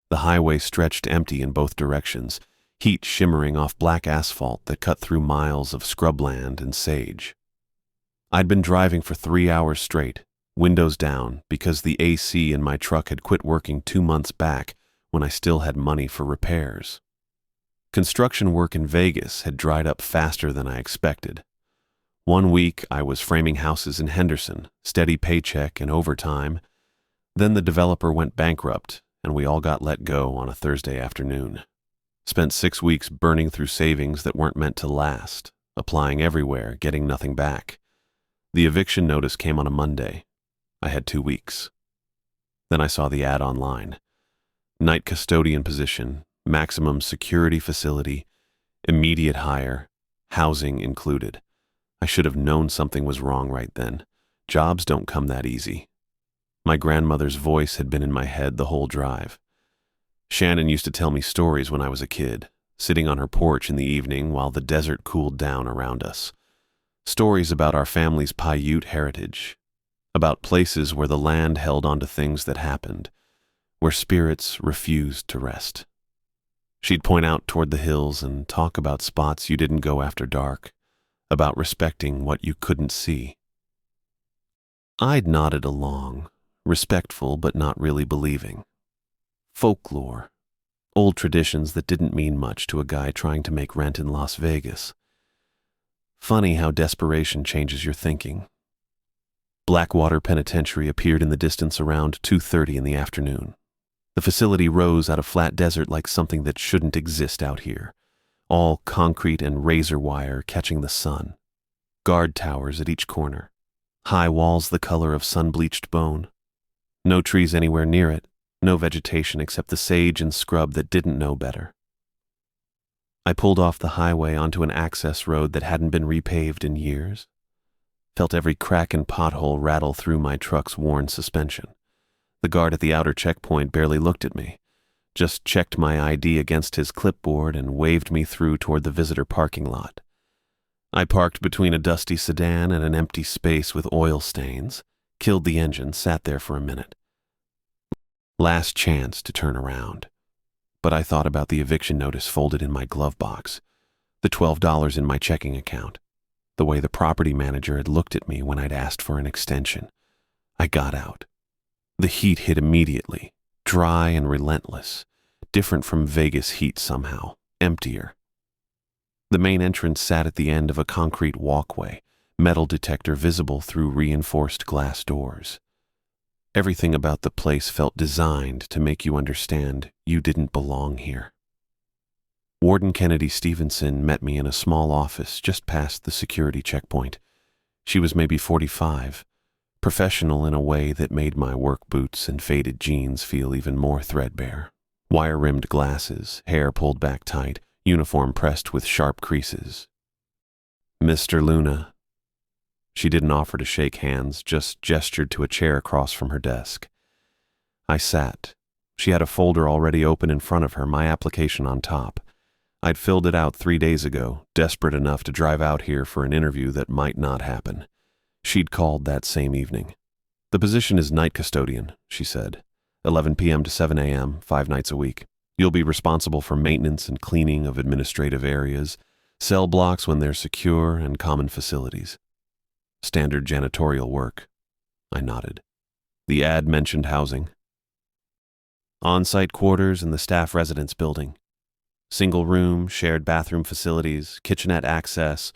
The highway stretched empty in both directions, heat shimmering off black asphalt that cut through miles of scrubland and sage. I'd been driving for 3 hours straight, windows down, because the AC in my truck had quit working 2 months back when I still had money for repairs. Construction work in Vegas had dried up faster than I expected. 1 week I was framing houses in Henderson, steady paycheck and overtime. Then the developer went bankrupt, and we all got let go on a Thursday afternoon. Spent 6 weeks burning through savings that weren't meant to last, applying everywhere, getting nothing back. The eviction notice came on a Monday. I had 2 weeks. Then I saw the ad online. Night custodian position, maximum security facility, immediate hire, housing included. I should have known something was wrong right then. Jobs don't come that easy. My grandmother's voice had been in my head the whole drive. Shannon used to tell me stories when I was a kid, sitting on her porch in the evening while the desert cooled down around us. Stories about our family's Paiute heritage, about places where the land held on to things that happened, where spirits refused to rest. She'd point out toward the hills and talk about spots you didn't go after dark, about respecting what you couldn't see. I'd nodded along, respectful but not really believing. Folklore, old traditions that didn't mean much to a guy trying to make rent in Las Vegas. Funny how desperation changes your thinking. Blackwater Penitentiary appeared in the distance around 2:30 in the afternoon. The facility rose out of flat desert like something that shouldn't exist out here, all concrete and razor wire catching the sun. Guard towers at each corner, high walls the color of sun-bleached bone. No trees anywhere near it, no vegetation except the sage and scrub that didn't know better. I pulled off the highway onto an access road that hadn't been repaved in years. Felt every crack and pothole rattle through my truck's worn suspension. The guard at the outer checkpoint barely looked at me, just checked my ID against his clipboard and waved me through toward the visitor parking lot. I parked between a dusty sedan and an empty space with oil stains, killed the engine, sat there for a minute. Last chance to turn around. But I thought about the eviction notice folded in my glove box, the $12 in my checking account, the way the property manager had looked at me when I'd asked for an extension. I got out. The heat hit immediately, dry and relentless, different from Vegas heat somehow, emptier. The main entrance sat at the end of a concrete walkway, metal detector visible through reinforced glass doors. Everything about the place felt designed to make you understand you didn't belong here. Warden Kennedy Stevenson met me in a small office just past the security checkpoint. She was maybe 45, professional in a way that made my work boots and faded jeans feel even more threadbare. Wire-rimmed glasses, hair pulled back tight, uniform pressed with sharp creases. "Mr. Luna." She didn't offer to shake hands, just gestured to a chair across from her desk. I sat. She had a folder already open in front of her, my application on top. I'd filled it out 3 days ago, desperate enough to drive out here for an interview that might not happen. She'd called that same evening. "The position is night custodian," she said. 11 p.m. to 7 a.m., 5 nights a week. You'll be responsible for maintenance and cleaning of administrative areas, cell blocks when they're secure, and common facilities. Standard janitorial work. I nodded. The ad mentioned housing. On-site quarters in the staff residence building. Single room, shared bathroom facilities, kitchenette access,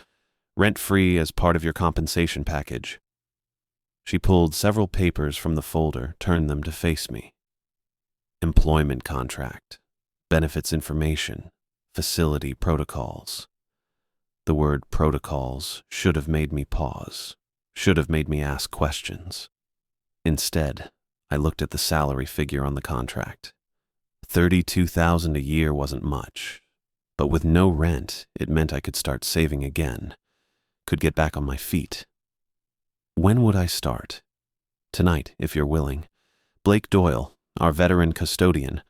rent-free as part of your compensation package. She pulled several papers from the folder, turned them to face me. Employment contract, benefits information, facility protocols. The word protocols should have made me pause, should have made me ask questions. Instead, I looked at the salary figure on the contract. $32,000 a year wasn't much, but with no rent, it meant I could start saving again, could get back on my feet. When would I start? Tonight, if you're willing. Blake Doyle, our veteran custodian,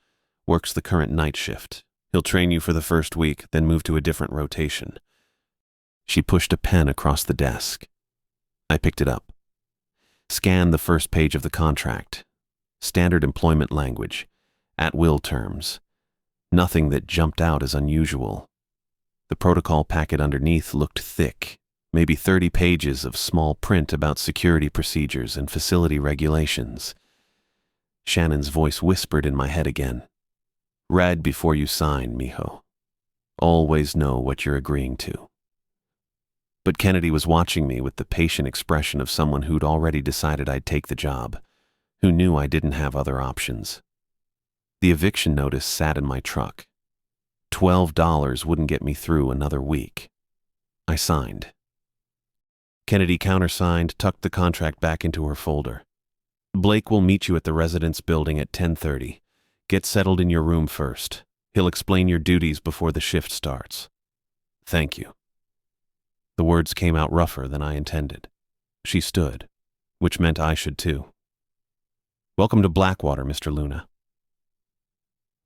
works the current night shift. He'll train you for the first week, then move to a different rotation. She pushed a pen across the desk. I picked it up. Scanned the first page of the contract. Standard employment language. At-will terms. Nothing that jumped out as unusual. The protocol packet underneath looked thick, maybe 30 pages of small print about security procedures and facility regulations. Shannon's voice whispered in my head again. Read before you sign, mijo. Always know what you're agreeing to. But Kennedy was watching me with the patient expression of someone who'd already decided I'd take the job, who knew I didn't have other options. The eviction notice sat in my truck. $12 wouldn't get me through another week. I signed. Kennedy countersigned, tucked the contract back into her folder. Blake will meet you at the residence building at 10:30. Get settled in your room first. He'll explain your duties before the shift starts. Thank you. The words came out rougher than I intended. She stood, which meant I should too. Welcome to Blackwater, Mr. Luna.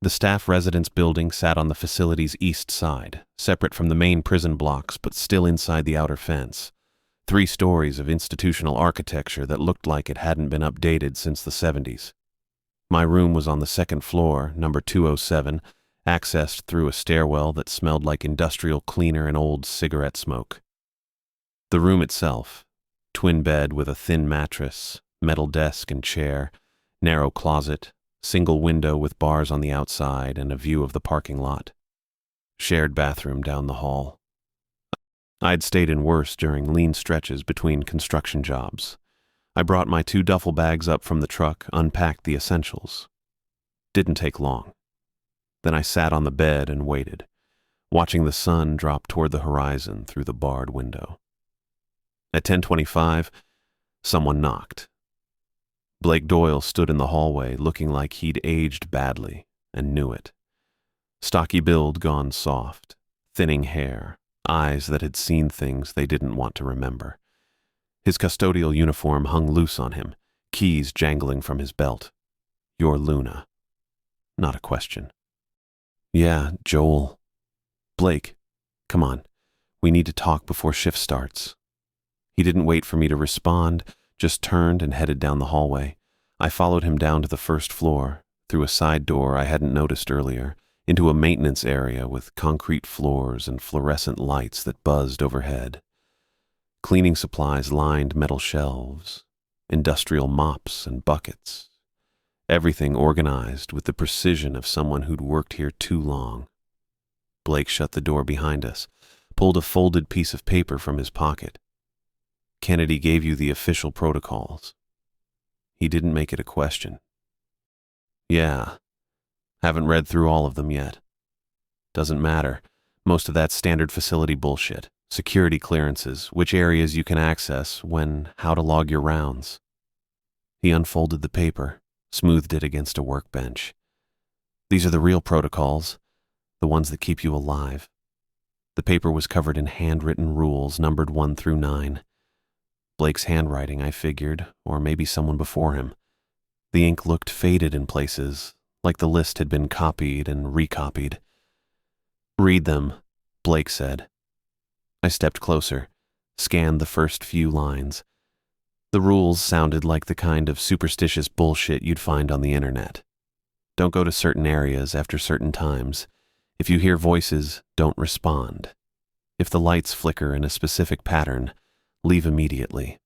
The staff residence building sat on the facility's east side, separate from the main prison blocks but still inside the outer fence. 3 stories of institutional architecture that looked like it hadn't been updated since the 70s. My room was on the 2nd floor, number 207, accessed through a stairwell that smelled like industrial cleaner and old cigarette smoke. The room itself, twin bed with a thin mattress, metal desk and chair, narrow closet, single window with bars on the outside and a view of the parking lot. Shared bathroom down the hall. I'd stayed in worse during lean stretches between construction jobs. I brought my 2 duffel bags up from the truck, unpacked the essentials. Didn't take long. Then I sat on the bed and waited, watching the sun drop toward the horizon through the barred window. At 10:25, someone knocked. Blake Doyle stood in the hallway looking like he'd aged badly and knew it. Stocky build gone soft, thinning hair, eyes that had seen things they didn't want to remember. His custodial uniform hung loose on him, keys jangling from his belt. You're Luna. Not a question. Yeah, Joel. Blake, come on. We need to talk before shift starts. He didn't wait for me to respond, just turned and headed down the hallway. I followed him down to the 1st floor, through a side door I hadn't noticed earlier, into a maintenance area with concrete floors and fluorescent lights that buzzed overhead. Cleaning supplies lined metal shelves, industrial mops and buckets. Everything organized with the precision of someone who'd worked here too long. Blake shut the door behind us, pulled a folded piece of paper from his pocket. Kennedy gave you the official protocols. He didn't make it a question. Yeah. Haven't read through all of them yet. Doesn't matter. Most of that's standard facility bullshit. Security clearances, which areas you can access, when, how to log your rounds. He unfolded the paper, smoothed it against a workbench. These are the real protocols, the ones that keep you alive. The paper was covered in handwritten rules numbered 1 through 9. Blake's handwriting, I figured, or maybe someone before him. The ink looked faded in places, like the list had been copied and recopied. Read them, Blake said. I stepped closer, scanned the first few lines. The rules sounded like the kind of superstitious bullshit you'd find on the internet. Don't go to certain areas after certain times. If you hear voices, don't respond. If the lights flicker in a specific pattern, leave immediately.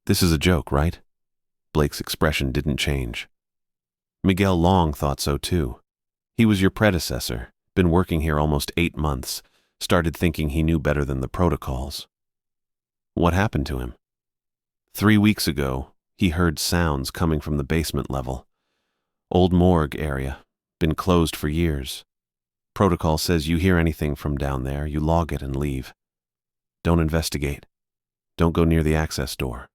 This is a joke, right? Blake's expression didn't change. Miguel Long thought so too. He was your predecessor, been working here almost 8 months, started thinking he knew better than the protocols. What happened to him? 3 weeks ago, he heard sounds coming from the basement level. Old morgue area, been closed for years. Protocol says you hear anything from down there, you log it and leave. Don't investigate. Don't go near the access door.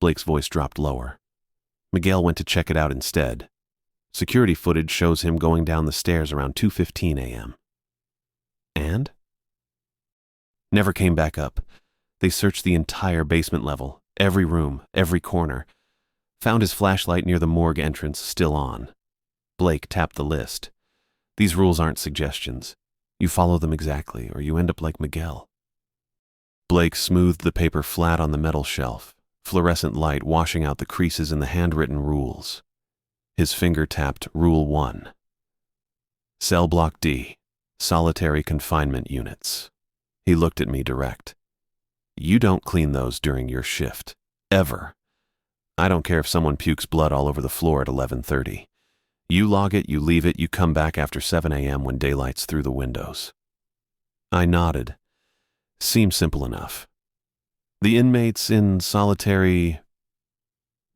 Blake's voice dropped lower. Miguel went to check it out instead. Security footage shows him going down the stairs around 2:15 a.m. And? Never came back up. They searched the entire basement level, every room, every corner. Found his flashlight near the morgue entrance still on. Blake tapped the list. These rules aren't suggestions. You follow them exactly, or you end up like Miguel. Blake smoothed the paper flat on the metal shelf, fluorescent light washing out the creases in the handwritten rules. His finger tapped Rule 1. Cell Block D, solitary confinement units. He looked at me direct. You don't clean those during your shift. Ever. I don't care if someone pukes blood all over the floor at 11:30. You log it, you leave it, you come back after 7 a.m. when daylight's through the windows. I nodded. Seems simple enough. The inmates in solitary...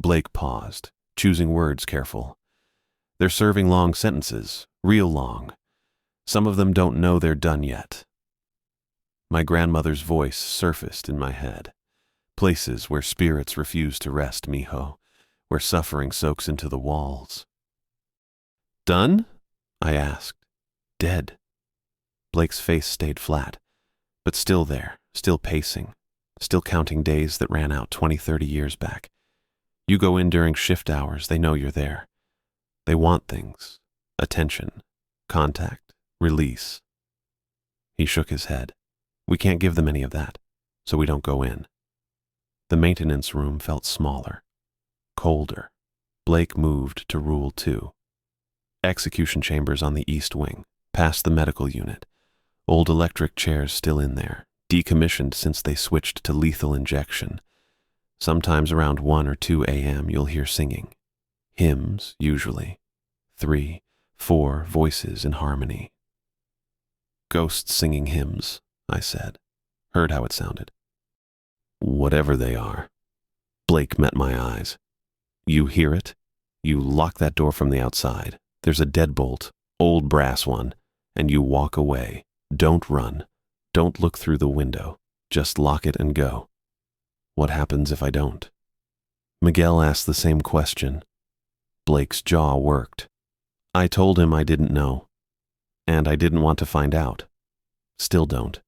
Blake paused, choosing words careful. They're serving long sentences, real long. Some of them don't know they're done yet. My grandmother's voice surfaced in my head. Places where spirits refuse to rest, mijo, where suffering soaks into the walls. Done? I asked. Dead. Blake's face stayed flat, but still there, still pacing, still counting days that ran out 20, 30 years back. You go in during shift hours, they know you're there. They want things, attention, contact, release. He shook his head. We can't give them any of that, so we don't go in. The maintenance room felt smaller, colder. Blake moved to Rule 2. Execution chambers on the east wing, past the medical unit. Old electric chairs still in there, decommissioned since they switched to lethal injection. Sometimes around 1 or 2 a.m. you'll hear singing. Hymns, usually. 3, 4 voices in harmony. Ghosts singing hymns, I said. Heard how it sounded. Whatever they are. Blake met my eyes. You hear it? You lock that door from the outside. There's a deadbolt, old brass one, and you walk away. Don't run. Don't look through the window. Just lock it and go. What happens if I don't? Miguel asked the same question. Blake's jaw worked. I told him I didn't know, and I didn't want to find out. Still don't.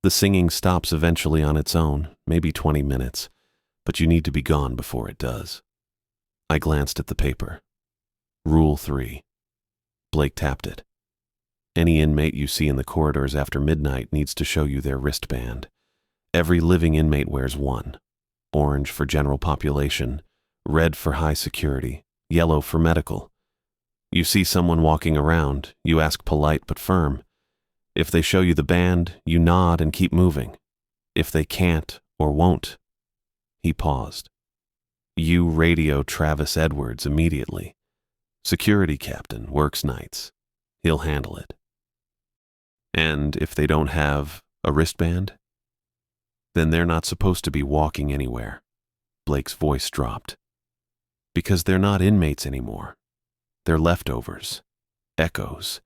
The singing stops eventually on its own, maybe 20 minutes, but you need to be gone before it does. I glanced at the paper. Rule 3. Blake tapped it. Any inmate you see in the corridors after midnight needs to show you their wristband. Every living inmate wears one. Orange for general population, red for high security, yellow for medical. You see someone walking around, you ask polite but firm. If they show you the band, you nod and keep moving. If they can't or won't. He paused. You radio Travis Edwards immediately. Security captain, works nights. He'll handle it. And if they don't have a wristband? Then they're not supposed to be walking anywhere. Blake's voice dropped. Because they're not inmates anymore. They're leftovers. Echoes.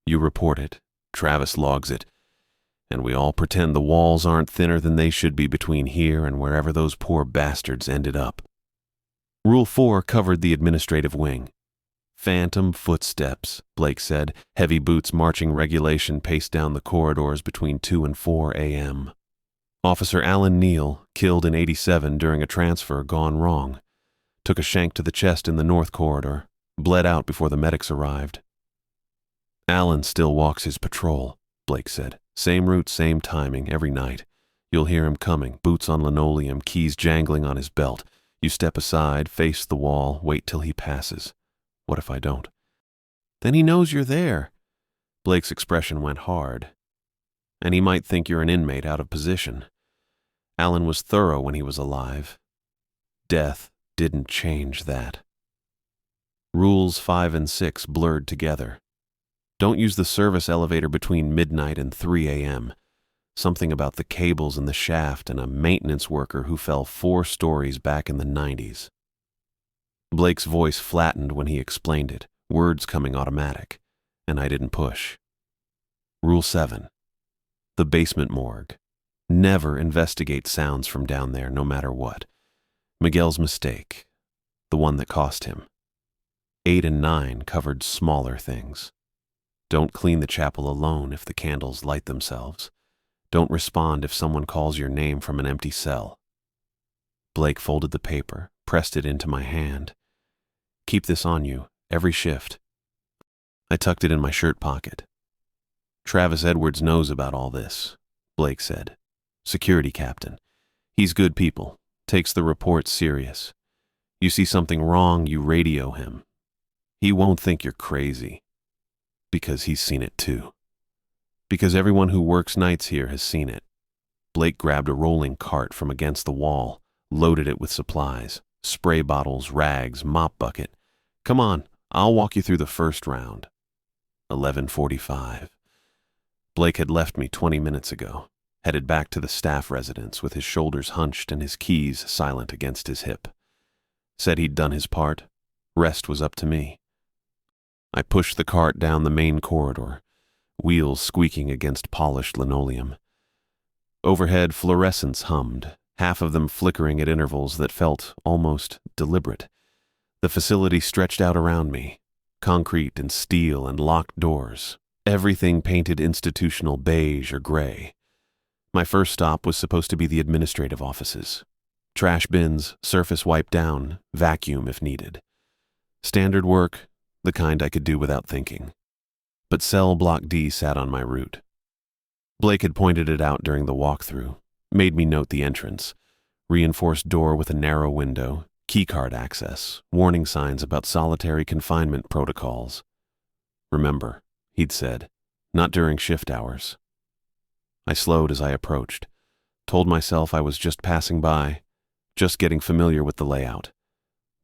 You report it. Travis logs it. And we all pretend the walls aren't thinner than they should be between here and wherever those poor bastards ended up. Rule 4 covered the administrative wing. Phantom footsteps, Blake said, heavy boots marching regulation paced down the corridors between 2 and 4 a.m. Officer Alan Neal, killed in '87 during a transfer gone wrong. Took a shank to the chest in the north corridor, bled out before the medics arrived. Alan still walks his patrol, Blake said. Same route, same timing, every night. You'll hear him coming, boots on linoleum, keys jangling on his belt. You step aside, face the wall, wait till he passes. What if I don't? Then he knows you're there. Blake's expression went hard. And he might think you're an inmate out of position. Alan was thorough when he was alive. Death didn't change that. Rules 5 and 6 blurred together. Don't use the service elevator between midnight and 3 a.m. Something about the cables in the shaft and a maintenance worker who fell 4 stories back in the 90s. Blake's voice flattened when he explained it, words coming automatic, and I didn't push. Rule 7. The basement morgue. Never investigate sounds from down there, no matter what. Miguel's mistake. The one that cost him. 8 and 9 covered smaller things. Don't clean the chapel alone if the candles light themselves. Don't respond if someone calls your name from an empty cell. Blake folded the paper, pressed it into my hand. Keep this on you, every shift. I tucked it in my shirt pocket. Travis Edwards knows about all this, Blake said. Security captain. He's good people, takes the reports serious. You see something wrong, you radio him. He won't think you're crazy, because he's seen it too. Because everyone who works nights here has seen it. Blake grabbed a rolling cart from against the wall, loaded it with supplies, spray bottles, rags, mop bucket. Come on, I'll walk you through the first round. 11:45. Blake had left me 20 minutes ago, headed back to the staff residence with his shoulders hunched and his keys silent against his hip. Said he'd done his part. Rest was up to me. I pushed the cart down the main corridor, wheels squeaking against polished linoleum. Overhead, fluorescents hummed, half of them flickering at intervals that felt almost deliberate. The facility stretched out around me, concrete and steel and locked doors, everything painted institutional beige or gray. My first stop was supposed to be the administrative offices. Trash bins, surface wiped down, vacuum if needed. Standard work, the kind I could do without thinking. But cell block D sat on my route. Blake had pointed it out during the walkthrough, made me note the entrance. Reinforced door with a narrow window, keycard access, warning signs about solitary confinement protocols. Remember, he'd said, not during shift hours. I slowed as I approached, told myself I was just passing by, just getting familiar with the layout.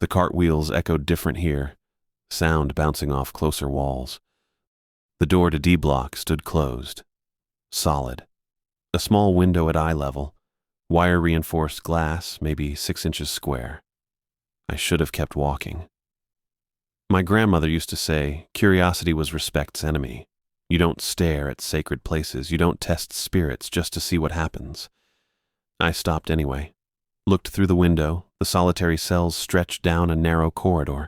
The cartwheels echoed different here, sound bouncing off closer walls. The door to D block stood closed, solid. A small window at eye level, wire-reinforced glass, maybe 6 inches square. I should have kept walking. My grandmother used to say, curiosity was respect's enemy. You don't stare at sacred places, you don't test spirits just to see what happens. I stopped anyway. Looked through the window, the solitary cells stretched down a narrow corridor,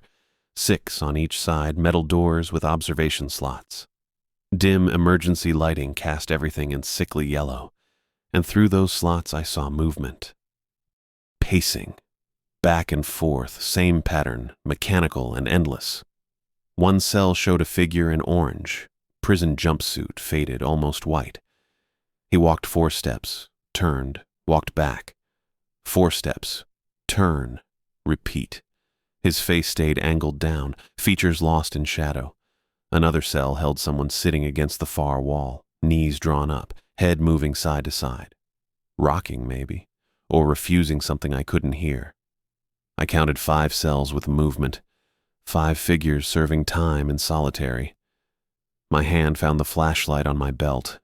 6 on each side, metal doors with observation slots. Dim emergency lighting cast everything in sickly yellow, and through those slots I saw movement. Pacing. Back and forth, same pattern, mechanical and endless. One cell showed a figure in orange, prison jumpsuit, faded, almost white. He walked 4 steps, turned, walked back. 4 steps, turn, repeat. His face stayed angled down, features lost in shadow. Another cell held someone sitting against the far wall, knees drawn up, head moving side to side. Rocking, maybe, or refusing something I couldn't hear. I counted 5 cells with movement, 5 figures serving time in solitary. My hand found the flashlight on my belt.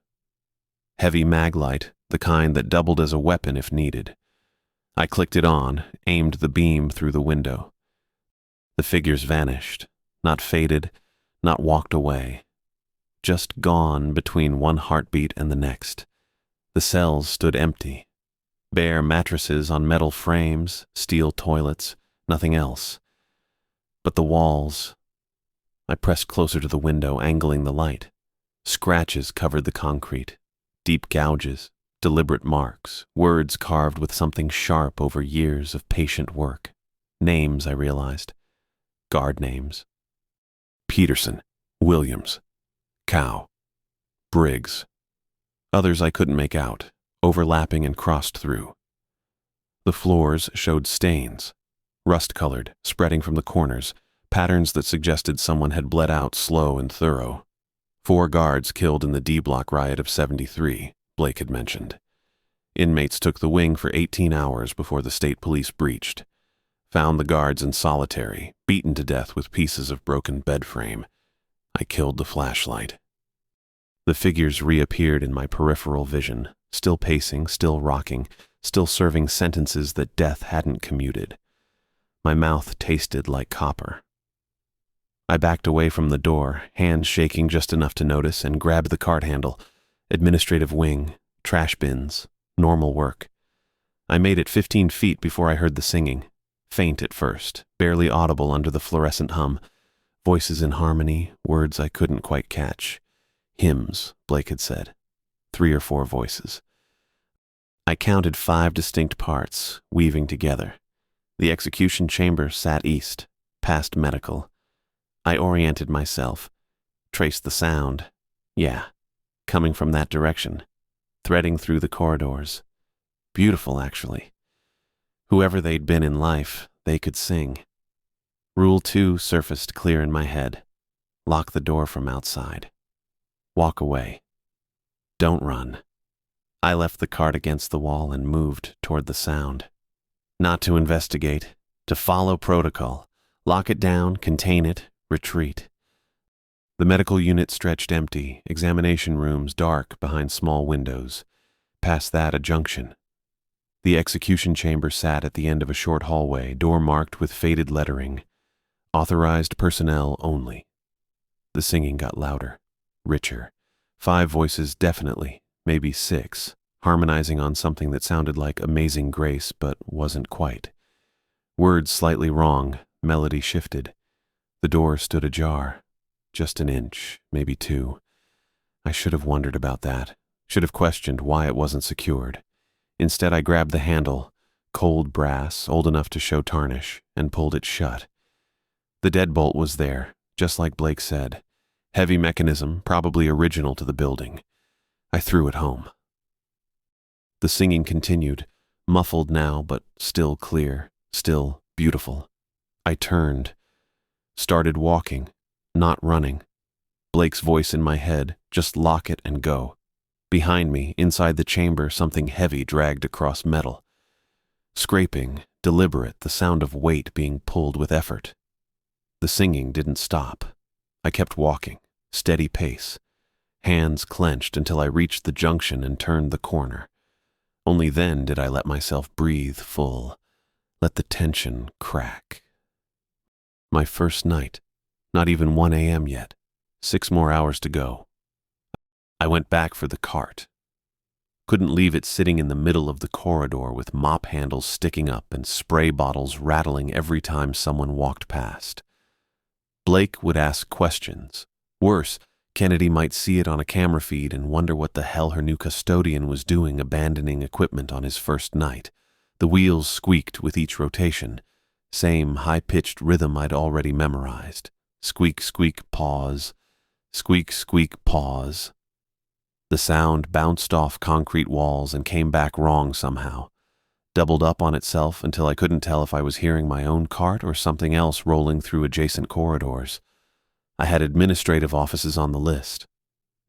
Heavy mag light, the kind that doubled as a weapon if needed. I clicked it on, aimed the beam through the window. The figures vanished, not faded, not walked away. Just gone between one heartbeat and the next. The cells stood empty. Bare mattresses on metal frames, steel toilets, nothing else. But the walls. I pressed closer to the window, angling the light. Scratches covered the concrete, deep gouges, deliberate marks, words carved with something sharp over years of patient work. Names, I realized. Guard names. Peterson, Williams, Cow, Briggs. Others I couldn't make out, overlapping and crossed through. The floors showed stains, rust-colored, spreading from the corners, patterns that suggested someone had bled out slow and thorough. 4 guards killed in the D-block riot of '73, Blake had mentioned. Inmates took the wing for 18 hours before the state police breached. Found the guards in solitary, beaten to death with pieces of broken bed frame. I killed the flashlight. The figures reappeared in my peripheral vision, still pacing, still rocking, still serving sentences that death hadn't commuted. My mouth tasted like copper. I backed away from the door, hands shaking just enough to notice, and grabbed the cart handle. Administrative wing, trash bins, normal work. I made it 15 feet before I heard the singing. Faint at first, barely audible under the fluorescent hum. Voices in harmony, words I couldn't quite catch. Hymns, Blake had said. 3 or 4 voices. I counted 5 distinct parts, weaving together. The execution chamber sat east, past medical. I oriented myself, traced the sound. Yeah, coming from that direction, threading through the corridors. Beautiful, actually. Whoever they'd been in life, they could sing. Rule 2 surfaced clear in my head. Lock the door from outside. Walk away. Don't run. I left the cart against the wall and moved toward the sound. Not to investigate, to follow protocol. Lock it down, contain it, retreat. The medical unit stretched empty, examination rooms dark behind small windows. Past that, a junction. The execution chamber sat at the end of a short hallway, door marked with faded lettering. Authorized personnel only. The singing got louder, richer. 5 voices definitely, maybe 6, harmonizing on something that sounded like Amazing Grace but wasn't quite. Words slightly wrong, melody shifted. The door stood ajar. Just an inch, maybe 2. I should have wondered about that, should have questioned why it wasn't secured. Instead, I grabbed the handle, cold brass, old enough to show tarnish, and pulled it shut. The deadbolt was there, just like Blake said. Heavy mechanism, probably original to the building. I threw it home. The singing continued, muffled now, but still clear, still beautiful. I turned, started walking. Not running. Blake's voice in my head, just lock it and go. Behind me, inside the chamber, something heavy dragged across metal. Scraping, deliberate, the sound of weight being pulled with effort. The singing didn't stop. I kept walking, steady pace. Hands clenched until I reached the junction and turned the corner. Only then did I let myself breathe full, let the tension crack. My first night. Not even 1 a.m. yet. 6 more hours to go. I went back for the cart. Couldn't leave it sitting in the middle of the corridor with mop handles sticking up and spray bottles rattling every time someone walked past. Blake would ask questions. Worse, Kennedy might see it on a camera feed and wonder what the hell her new custodian was doing abandoning equipment on his first night. The wheels squeaked with each rotation. Same high-pitched rhythm I'd already memorized. Squeak, squeak, pause. Squeak, squeak, pause. The sound bounced off concrete walls and came back wrong somehow. Doubled up on itself until I couldn't tell if I was hearing my own cart or something else rolling through adjacent corridors. I had administrative offices on the list.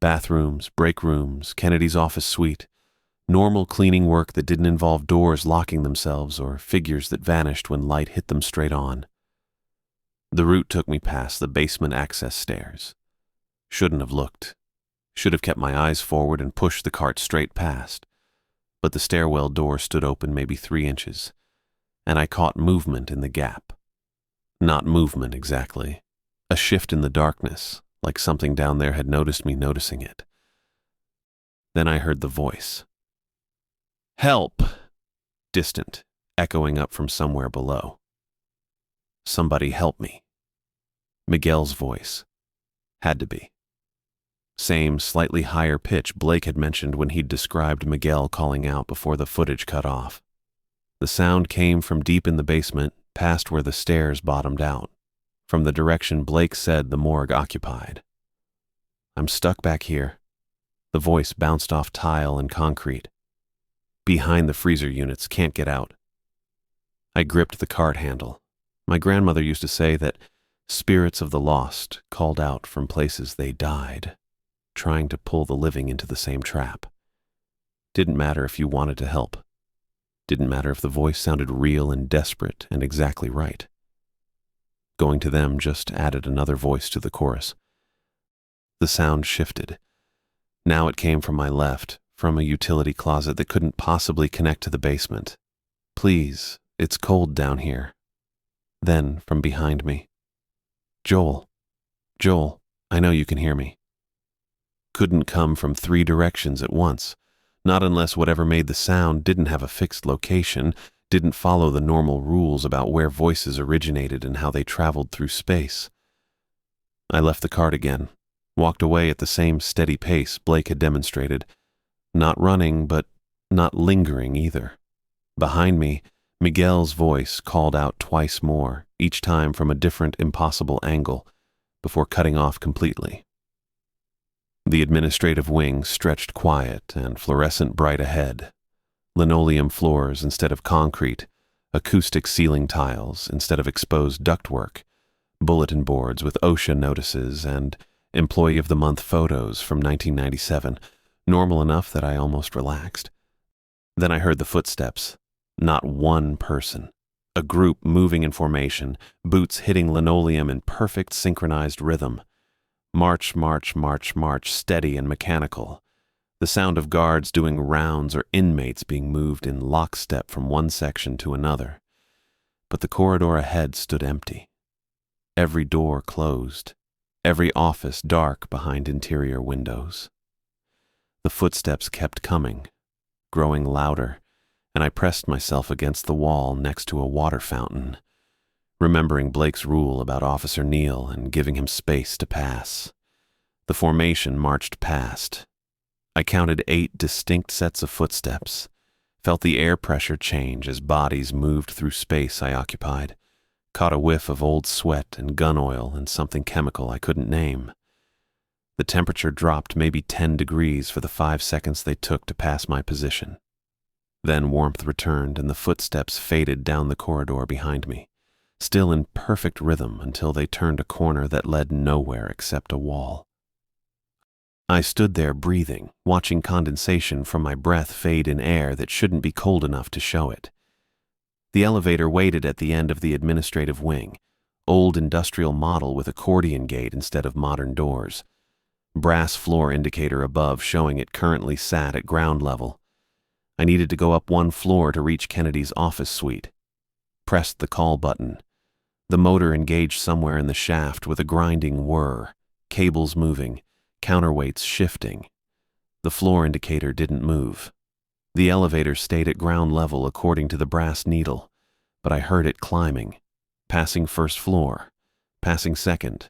Bathrooms, break rooms, Kennedy's office suite. Normal cleaning work that didn't involve doors locking themselves or figures that vanished when light hit them straight on. The route took me past the basement access stairs. Shouldn't have looked. Should have kept my eyes forward and pushed the cart straight past. But the stairwell door stood open maybe 3 inches, and I caught movement in the gap. Not movement exactly. A shift in the darkness, like something down there had noticed me noticing it. Then I heard the voice. Help! Distant, echoing up from somewhere below. Somebody help me. Miguel's voice. Had to be. Same, slightly higher pitch Blake had mentioned when he'd described Miguel calling out before the footage cut off. The sound came from deep in the basement, past where the stairs bottomed out, from the direction Blake said the morgue occupied. I'm stuck back here. The voice bounced off tile and concrete. Behind the freezer units, can't get out. I gripped the cart handle. My grandmother used to say that spirits of the lost called out from places they died, trying to pull the living into the same trap. Didn't matter if you wanted to help. Didn't matter if the voice sounded real and desperate and exactly right. Going to them just added another voice to the chorus. The sound shifted. Now it came from my left, from a utility closet that couldn't possibly connect to the basement. Please, it's cold down here. Then, from behind me. Joel, I know you can hear me. Couldn't come from 3 directions at once, not unless whatever made the sound didn't have a fixed location, didn't follow the normal rules about where voices originated and how they traveled through space. I left the cart again, walked away at the same steady pace Blake had demonstrated, not running, but not lingering either. Behind me, Miguel's voice called out twice more, each time from a different impossible angle, before cutting off completely. The administrative wing stretched quiet and fluorescent bright ahead. Linoleum floors instead of concrete, acoustic ceiling tiles instead of exposed ductwork, bulletin boards with OSHA notices, and Employee of the Month photos from 1997, normal enough that I almost relaxed. Then I heard the footsteps. Not one person. A group moving in formation, boots hitting linoleum in perfect synchronized rhythm. March, march, march, march, steady and mechanical. The sound of guards doing rounds or inmates being moved in lockstep from one section to another. But the corridor ahead stood empty. Every door closed. Every office dark behind interior windows. The footsteps kept coming, growing louder, and I pressed myself against the wall next to a water fountain, remembering Blake's rule about Officer Neal and giving him space to pass. The formation marched past. I counted 8 distinct sets of footsteps, felt the air pressure change as bodies moved through space I occupied, caught a whiff of old sweat and gun oil and something chemical I couldn't name. The temperature dropped maybe 10 degrees for the 5 seconds they took to pass my position. Then warmth returned and the footsteps faded down the corridor behind me, still in perfect rhythm until they turned a corner that led nowhere except a wall. I stood there breathing, watching condensation from my breath fade in air that shouldn't be cold enough to show it. The elevator waited at the end of the administrative wing, old industrial model with accordion gate instead of modern doors. Brass floor indicator above showing it currently sat at ground level. I needed to go up 1 floor to reach Kennedy's office suite. Pressed the call button. The motor engaged somewhere in the shaft with a grinding whir, cables moving, counterweights shifting. The floor indicator didn't move. The elevator stayed at ground level according to the brass needle, but I heard it climbing, passing 1st floor, passing 2nd,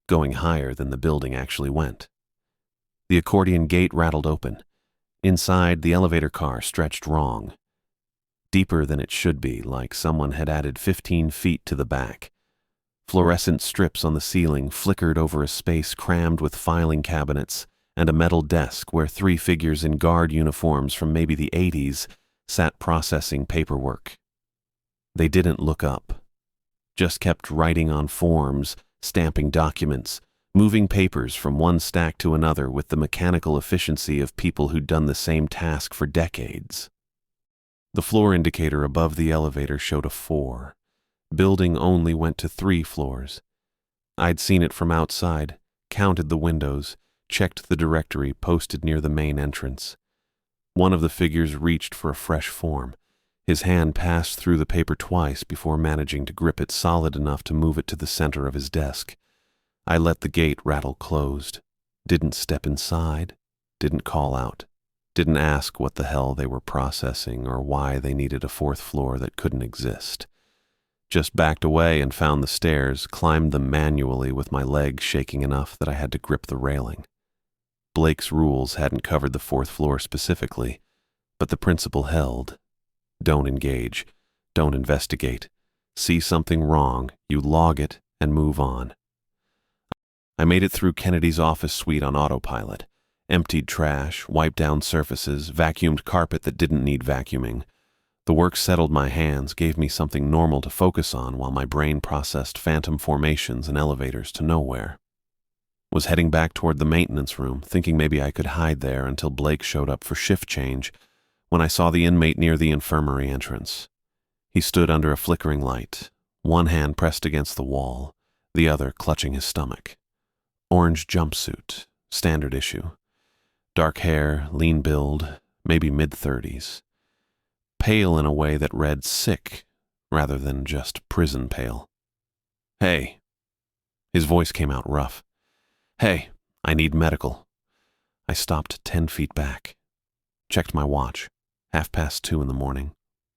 going higher than the building actually went. The accordion gate rattled open. Inside, the elevator car stretched wrong. Deeper than it should be, like someone had added 15 feet to the back. Fluorescent strips on the ceiling flickered over a space crammed with filing cabinets and a metal desk where 3 figures in guard uniforms from maybe the 80s sat processing paperwork. They didn't look up, just kept writing on forms, stamping documents, moving papers from one stack to another with the mechanical efficiency of people who'd done the same task for decades. The floor indicator above the elevator showed a 4. Building only went to 3 floors. I'd seen it from outside, counted the windows, checked the directory posted near the main entrance. One of the figures reached for a fresh form. His hand passed through the paper twice before managing to grip it solid enough to move it to the center of his desk. I let the gate rattle closed. Didn't step inside. Didn't call out. Didn't ask what the hell they were processing or why they needed a 4th floor that couldn't exist. Just backed away and found the stairs, climbed them manually with my legs shaking enough that I had to grip the railing. Blake's rules hadn't covered the 4th floor specifically, but the principle held. Don't engage. Don't investigate. See something wrong, you log it and move on. I made it through Kennedy's office suite on autopilot. Emptied trash, wiped down surfaces, vacuumed carpet that didn't need vacuuming. The work settled my hands, gave me something normal to focus on while my brain processed phantom formations and elevators to nowhere. Was heading back toward the maintenance room, thinking maybe I could hide there until Blake showed up for shift change, when I saw the inmate near the infirmary entrance. He stood under a flickering light, one hand pressed against the wall, the other clutching his stomach. Orange jumpsuit, standard issue. Dark hair, lean build, maybe mid-30s. Pale in a way that read sick, rather than just prison pale. "Hey." His voice came out rough. "Hey, I need medical." I stopped 10 feet back. Checked my watch. 2:30 in the morning.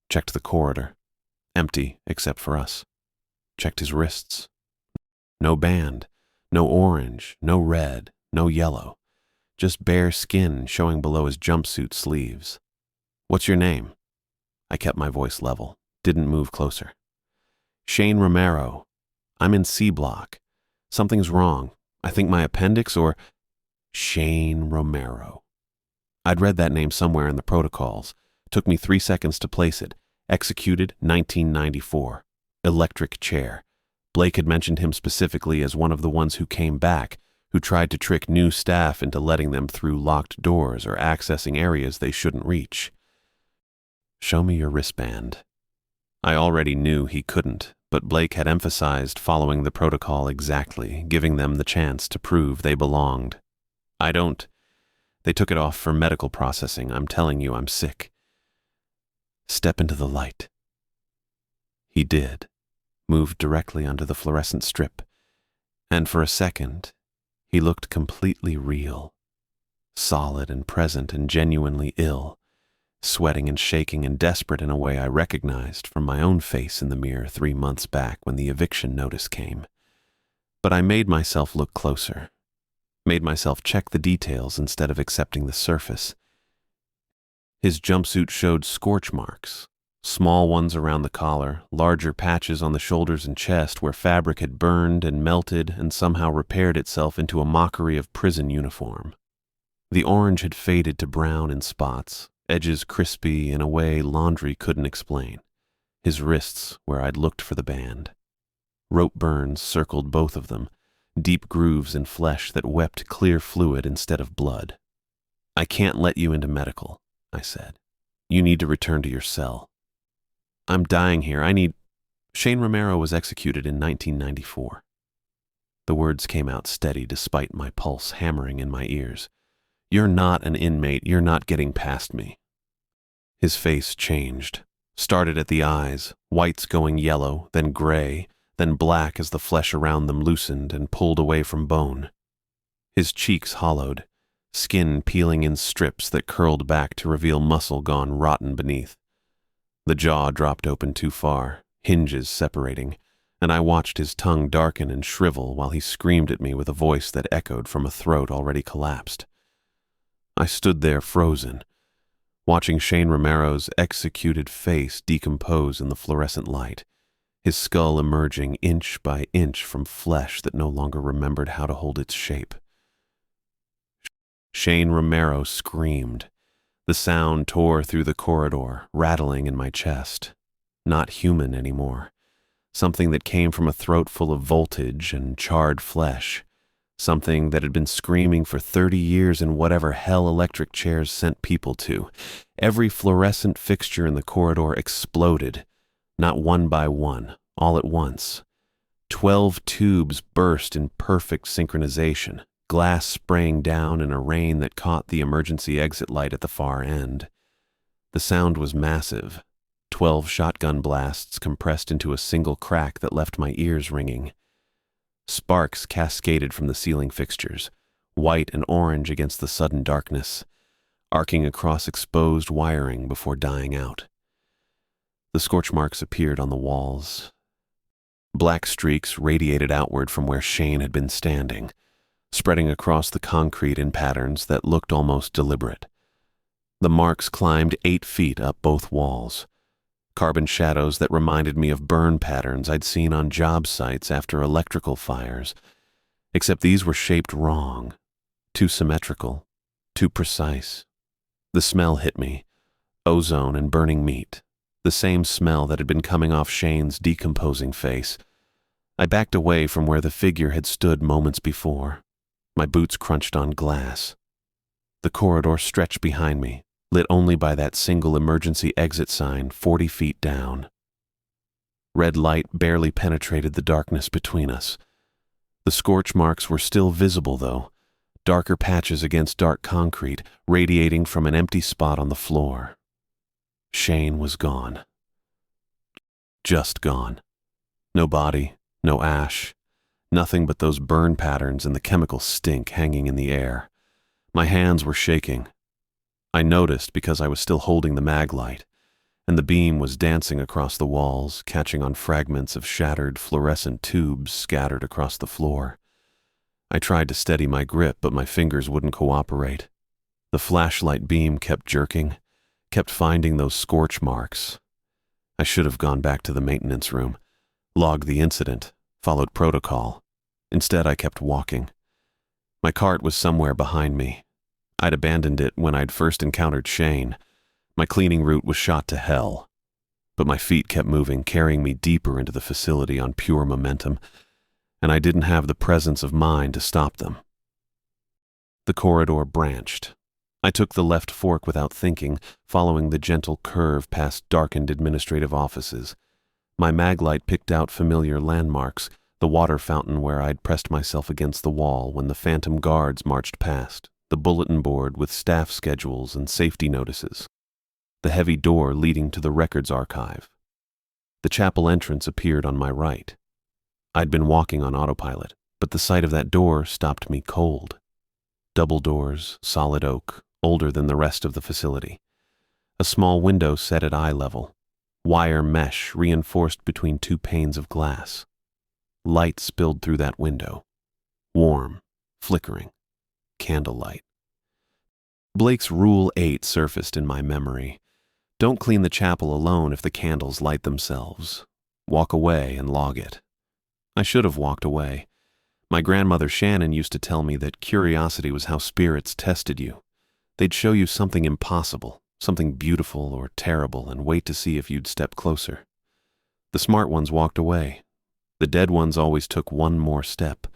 Checked the corridor. Empty, except for us. Checked his wrists. No band. No orange. No red. No yellow. Just bare skin showing below his jumpsuit sleeves. "What's your name?" I kept my voice level. Didn't move closer. "Shane Romero. I'm in C block. Something's wrong. I think my appendix or..." Shane Romero. I'd read that name somewhere in the protocols. Took me 3 seconds to place it. executed 1994, electric chair. Blake had mentioned him specifically as one of the ones who came back, who tried to trick new staff into letting them through locked doors or accessing areas they shouldn't reach. "Show me your wristband." I already knew he couldn't, but Blake had emphasized following the protocol exactly, giving them the chance to prove they belonged. "I don't. They took it off for medical processing. I'm telling you, I'm sick." "Step into the light." He did, moved directly under the fluorescent strip, and for a second, he looked completely real, solid and present and genuinely ill, sweating and shaking and desperate in a way I recognized from my own face in the mirror 3 months back when the eviction notice came. But I made myself look closer, made myself check the details instead of accepting the surface. His jumpsuit showed scorch marks, small ones around the collar, larger patches on the shoulders and chest where fabric had burned and melted and somehow repaired itself into a mockery of prison uniform. The orange had faded to brown in spots, edges crispy in a way laundry couldn't explain. His wrists, where I'd looked for the band. Rope burns circled both of them, deep grooves in flesh that wept clear fluid instead of blood. "I can't let you into medical," I said. "You need to return to your cell." "I'm dying here. Shane Romero was executed in 1994. The words came out steady despite my pulse hammering in my ears. "You're not an inmate. You're not getting past me." His face changed, started at the eyes, whites going yellow, then gray, then black as the flesh around them loosened and pulled away from bone. His cheeks hollowed, skin peeling in strips that curled back to reveal muscle gone rotten beneath. The jaw dropped open too far, hinges separating, and I watched his tongue darken and shrivel while he screamed at me with a voice that echoed from a throat already collapsed. I stood there frozen, watching Shane Romero's executed face decompose in the fluorescent light, his skull emerging inch by inch from flesh that no longer remembered how to hold its shape. Shane Romero screamed. The sound tore through the corridor, rattling in my chest. Not human anymore. Something that came from a throat full of voltage and charred flesh. Something that had been screaming for 30 years in whatever hell electric chairs sent people to. Every fluorescent fixture in the corridor exploded, not one by one, all at once. 12 tubes burst in perfect synchronization, glass spraying down in a rain that caught the emergency exit light at the far end. The sound was massive. 12 shotgun blasts compressed into a single crack that left my ears ringing. Sparks cascaded from the ceiling fixtures, white and orange against the sudden darkness, arcing across exposed wiring before dying out. The scorch marks appeared on the walls. Black streaks radiated outward from where Shane had been standing, spreading across the concrete in patterns that looked almost deliberate. The marks climbed 8 feet up both walls, carbon shadows that reminded me of burn patterns I'd seen on job sites after electrical fires, except these were shaped wrong, too symmetrical, too precise. The smell hit me, ozone and burning meat, the same smell that had been coming off Shane's decomposing face. I backed away from where the figure had stood moments before. My boots crunched on glass. The corridor stretched behind me, lit only by that single emergency exit sign 40 feet down. Red light barely penetrated the darkness between us. The scorch marks were still visible, though, darker patches against dark concrete, radiating from an empty spot on the floor. Shane was gone. Just gone. No body, no ash, nothing but those burn patterns and the chemical stink hanging in the air. My hands were shaking. I noticed because I was still holding the mag light, and the beam was dancing across the walls, catching on fragments of shattered fluorescent tubes scattered across the floor. I tried to steady my grip, but my fingers wouldn't cooperate. The flashlight beam kept jerking, kept finding those scorch marks. I should have gone back to the maintenance room, logged the incident, followed protocol. Instead, I kept walking. My cart was somewhere behind me. I'd abandoned it when I'd first encountered Shane. My cleaning route was shot to hell. but my feet kept moving, carrying me deeper into the facility on pure momentum, and I didn't have the presence of mind to stop them. The corridor branched. I took the left fork without thinking, following the gentle curve past darkened administrative offices. My maglite picked out familiar landmarks, the water fountain where I'd pressed myself against the wall when the phantom guards marched past, the bulletin board with staff schedules and safety notices, the heavy door leading to the records archive. The chapel entrance appeared on my right. I'd been walking on autopilot, but the sight of that door stopped me cold. Double doors, solid oak, older than the rest of the facility. A small window set at eye level. Wire mesh reinforced between two panes of glass. Light spilled through that window. Warm, flickering, candlelight. Blake's Rule 8 surfaced in my memory. Don't clean the chapel alone if the candles light themselves. Walk away and log it. I should have walked away. My grandmother Shannon used to tell me that curiosity was how spirits tested you. They'd show you something impossible, something beautiful or terrible, and wait to see if you'd step closer. The smart ones walked away. The dead ones always took one more step.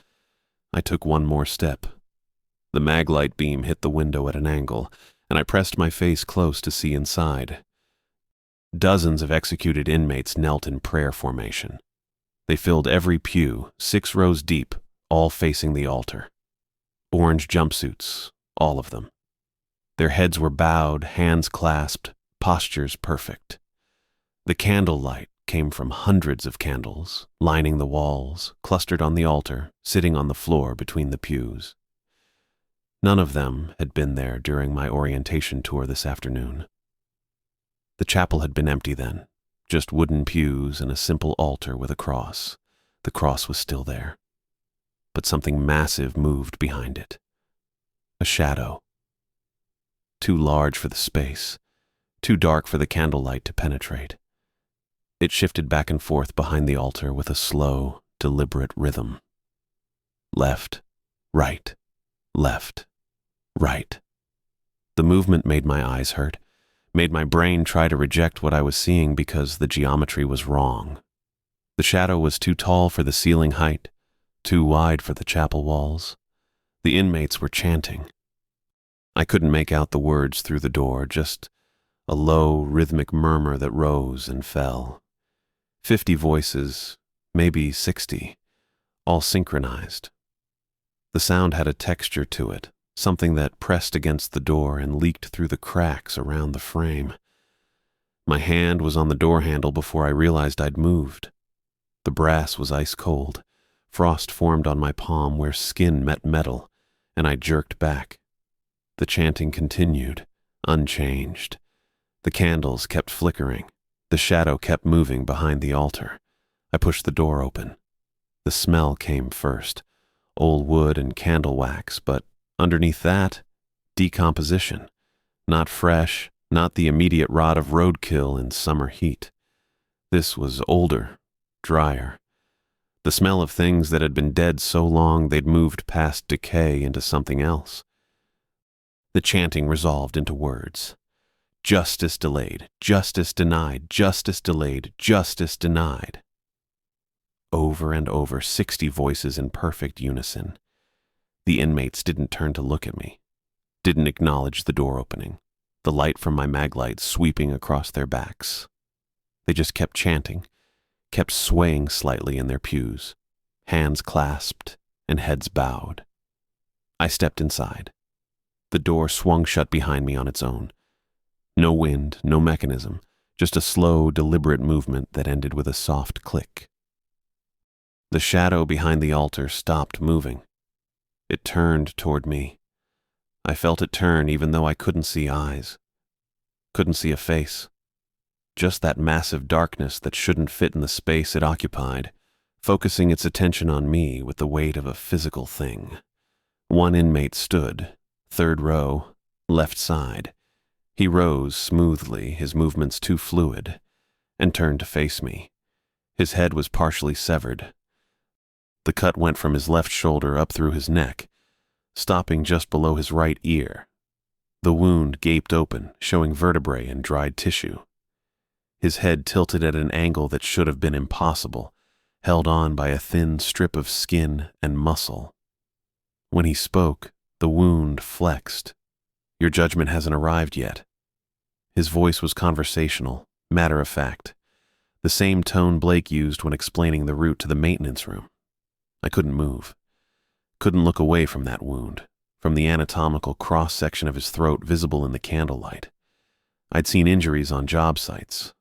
I took one more step. The maglite beam hit the window at an angle, and I pressed my face close to see inside. Dozens of executed inmates knelt in prayer formation. They filled every pew, 6 rows deep, all facing the altar. Orange jumpsuits, all of them. Their heads were bowed, hands clasped, postures perfect. The candlelight came from hundreds of candles, lining the walls, clustered on the altar, sitting on the floor between the pews. None of them had been there during my orientation tour this afternoon. The chapel had been empty then, just wooden pews and a simple altar with a cross. The cross was still there, but something massive moved behind it. A shadow. Too large for the space, too dark for the candlelight to penetrate. It shifted back and forth behind the altar with a slow, deliberate rhythm. Left, right, left, right. The movement made my eyes hurt, made my brain try to reject what I was seeing because the geometry was wrong. The shadow was too tall for the ceiling height, too wide for the chapel walls. The inmates were chanting. I couldn't make out the words through the door, just a low, rhythmic murmur that rose and fell. 50 voices, maybe 60, all synchronized. The sound had a texture to it, something that pressed against the door and leaked through the cracks around the frame. My hand was on the door handle before I realized I'd moved. The brass was ice cold. Frost formed on my palm where skin met metal, and I jerked back. The chanting continued, unchanged. The candles kept flickering. The shadow kept moving behind the altar. I pushed the door open. The smell came first, old wood and candle wax, but underneath that, decomposition. Not fresh, not the immediate rot of roadkill in summer heat. This was older, drier. The smell of things that had been dead so long they'd moved past decay into something else. The chanting resolved into words. Justice delayed, justice denied, justice delayed, justice denied. Over and over, 60 voices in perfect unison. The inmates didn't turn to look at me, didn't acknowledge the door opening, the light from my maglite sweeping across their backs. They just kept chanting, kept swaying slightly in their pews, hands clasped and heads bowed. I stepped inside. The door swung shut behind me on its own. No wind, no mechanism, just a slow, deliberate movement that ended with a soft click. The shadow behind the altar stopped moving. It turned toward me. I felt it turn even though I couldn't see eyes, couldn't see a face. Just that massive darkness that shouldn't fit in the space it occupied, focusing its attention on me with the weight of a physical thing. One inmate stood, 3rd row, left side. He rose smoothly, his movements too fluid, and turned to face me. His head was partially severed. The cut went from his left shoulder up through his neck, stopping just below his right ear. The wound gaped open, showing vertebrae and dried tissue. his head tilted at an angle that should have been impossible, held on by a thin strip of skin and muscle. When he spoke, the wound flexed. "Your judgment hasn't arrived yet." His voice was conversational, matter-of-fact, the same tone Blake used when explaining the route to the maintenance room. I couldn't move. Couldn't look away from that wound, from the anatomical cross-section of his throat visible in the candlelight. I'd seen injuries on job sites.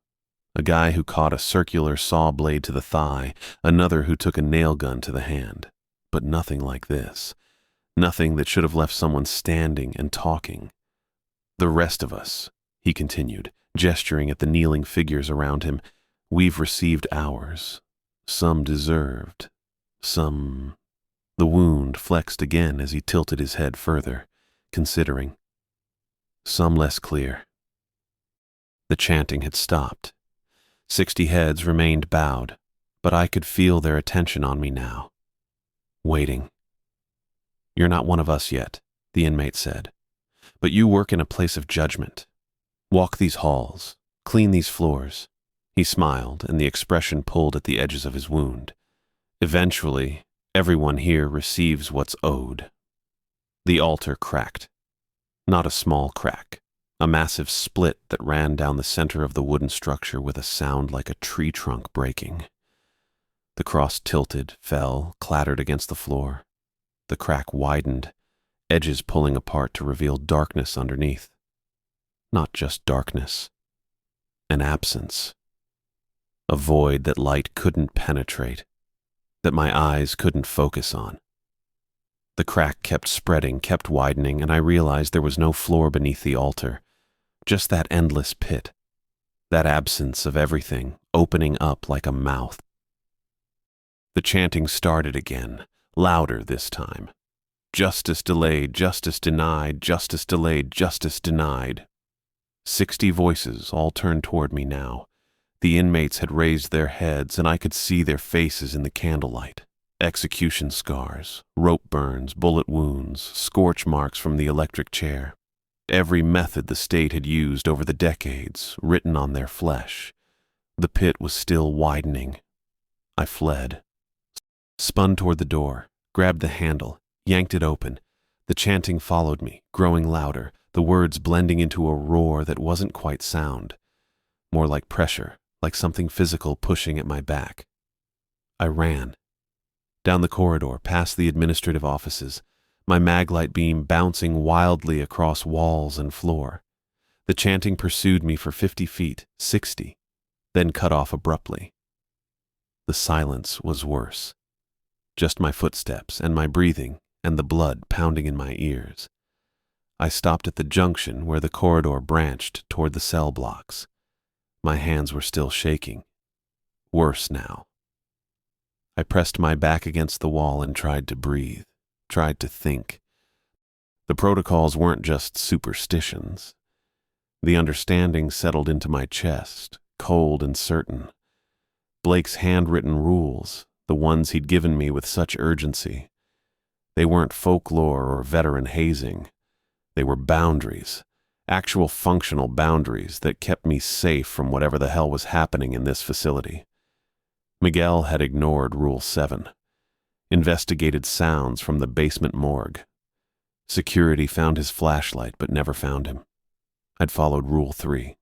A guy who caught a circular saw blade to the thigh, another who took a nail gun to the hand. But nothing like this. Nothing that should have left someone standing and talking. "The rest of us," he continued, gesturing at the kneeling figures around him, "we've received ours. Some deserved. Some—" The wound flexed again as he tilted his head further, considering. "Some less clear." The chanting had stopped. 60 heads remained bowed, but I could feel their attention on me now. Waiting. "You're not one of us yet," the inmate said, "but you work in a place of judgment. Walk these halls, clean these floors." He smiled, and the expression pulled at the edges of his wound. "Eventually, everyone here receives what's owed." The altar cracked. Not a small crack. A massive split that ran down the center of the wooden structure with a sound like a tree trunk breaking. The cross tilted, fell, clattered against the floor. The crack widened, edges pulling apart to reveal darkness underneath. Not just darkness. An absence. A void that light couldn't penetrate, that my eyes couldn't focus on. The crack kept spreading, kept widening, and I realized there was no floor beneath the altar. Just that endless pit, that absence of everything, opening up like a mouth. The chanting started again, louder this time. "Justice delayed, justice denied, justice delayed, justice denied." 60 voices all turned toward me now. The inmates had raised their heads, and I could see their faces in the candlelight. Execution scars, rope burns, bullet wounds, scorch marks from the electric chair. Every method the state had used over the decades, written on their flesh. The pit was still widening. I fled. Spun toward the door, grabbed the handle, yanked it open. The chanting followed me, growing louder, the words blending into a roar that wasn't quite sound. More like pressure, like something physical pushing at my back. I ran. Down the corridor, past the administrative offices, my maglite beam bouncing wildly across walls and floor. The chanting pursued me for 50 feet, 60, then cut off abruptly. The silence was worse. Just my footsteps and my breathing and the blood pounding in my ears. I stopped at the junction where the corridor branched toward the cell blocks. My hands were still shaking. Worse now. I pressed my back against the wall and tried to breathe. Tried to think. The protocols weren't just superstitions. The understanding settled into my chest, cold and certain. Blake's handwritten rules, the ones he'd given me with such urgency. They weren't folklore or veteran hazing. They were boundaries, actual functional boundaries that kept me safe from whatever the hell was happening in this facility. Miguel had ignored Rule 7. Investigated sounds from the basement morgue. Security found his flashlight but never found him. I'd followed Rule 3.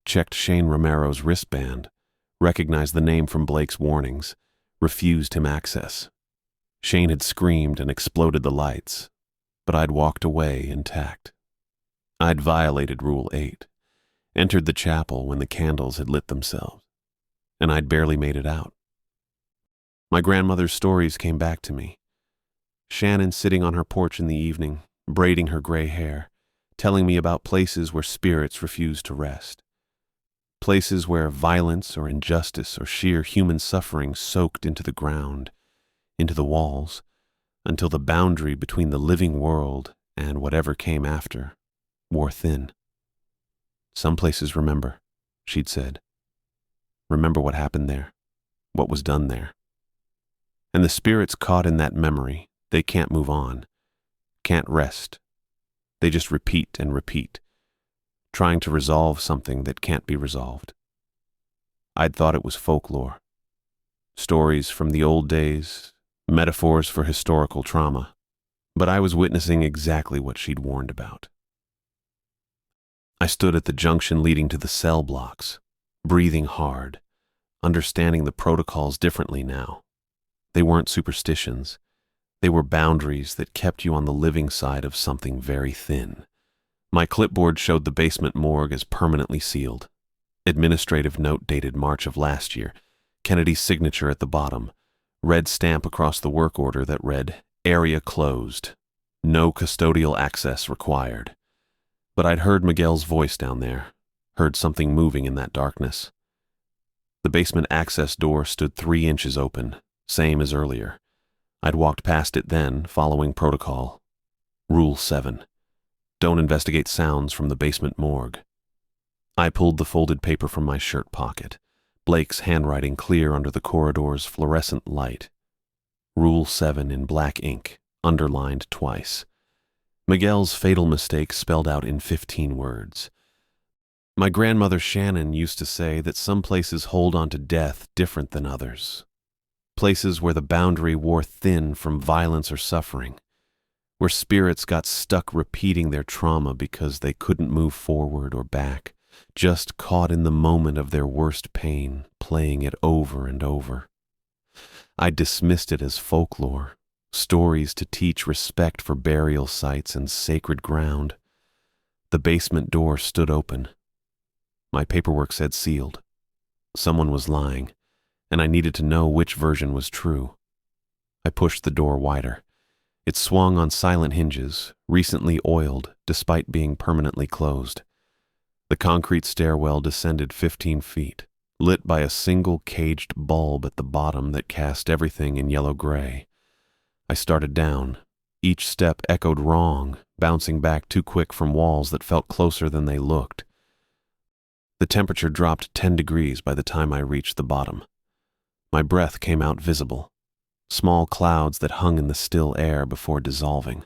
Checked Shane Romero's wristband. Recognized the name from Blake's warnings. Refused him access. Shane had screamed and exploded the lights, but I'd walked away intact. I'd violated Rule 8. Entered the chapel when the candles had lit themselves, and I'd barely made it out. My grandmother's stories came back to me. Shannon sitting on her porch in the evening, braiding her gray hair, telling me about places where spirits refused to rest. Places where violence or injustice or sheer human suffering soaked into the ground, into the walls, until the boundary between the living world and whatever came after wore thin. "Some places remember," she'd said. "Remember what happened there, what was done there. And the spirits caught in that memory, they can't move on, can't rest. They just repeat and repeat, trying to resolve something that can't be resolved. I'd thought it was folklore. Stories from the old days, metaphors for historical trauma. But I was witnessing exactly what she'd warned about. I stood at the junction leading to the cell blocks, breathing hard, understanding the protocols differently now. They weren't superstitions. They were boundaries that kept you on the living side of something very thin. My clipboard showed the basement morgue as permanently sealed. Administrative note dated March of last year, Kennedy's signature at the bottom, red stamp across the work order that read, "Area closed. No custodial access required." But I'd heard Miguel's voice down there, heard something moving in that darkness. The basement access door stood 3 inches open, same as earlier. I'd walked past it then, following protocol. Rule 7. Don't investigate sounds from the basement morgue. I pulled the folded paper from my shirt pocket, Blake's handwriting clear under the corridor's fluorescent light. Rule 7 in black ink, underlined twice. Miguel's fatal mistake spelled out in 15 words. My grandmother Shannon used to say that some places hold on to death different than others. Places where the boundary wore thin from violence or suffering, where spirits got stuck repeating their trauma because they couldn't move forward or back, just caught in the moment of their worst pain, playing it over and over. I dismissed it as folklore, stories to teach respect for burial sites and sacred ground. The basement door stood open. My paperwork said sealed. Someone was lying, and I needed to know which version was true. I pushed the door wider. It swung on silent hinges, recently oiled despite being permanently closed. The concrete stairwell descended 15 feet, lit by a single caged bulb at the bottom that cast everything in yellow-gray. I started down. Each step echoed wrong, bouncing back too quick from walls that felt closer than they looked. The temperature dropped 10 degrees by the time I reached the bottom. My breath came out visible, small clouds that hung in the still air before dissolving.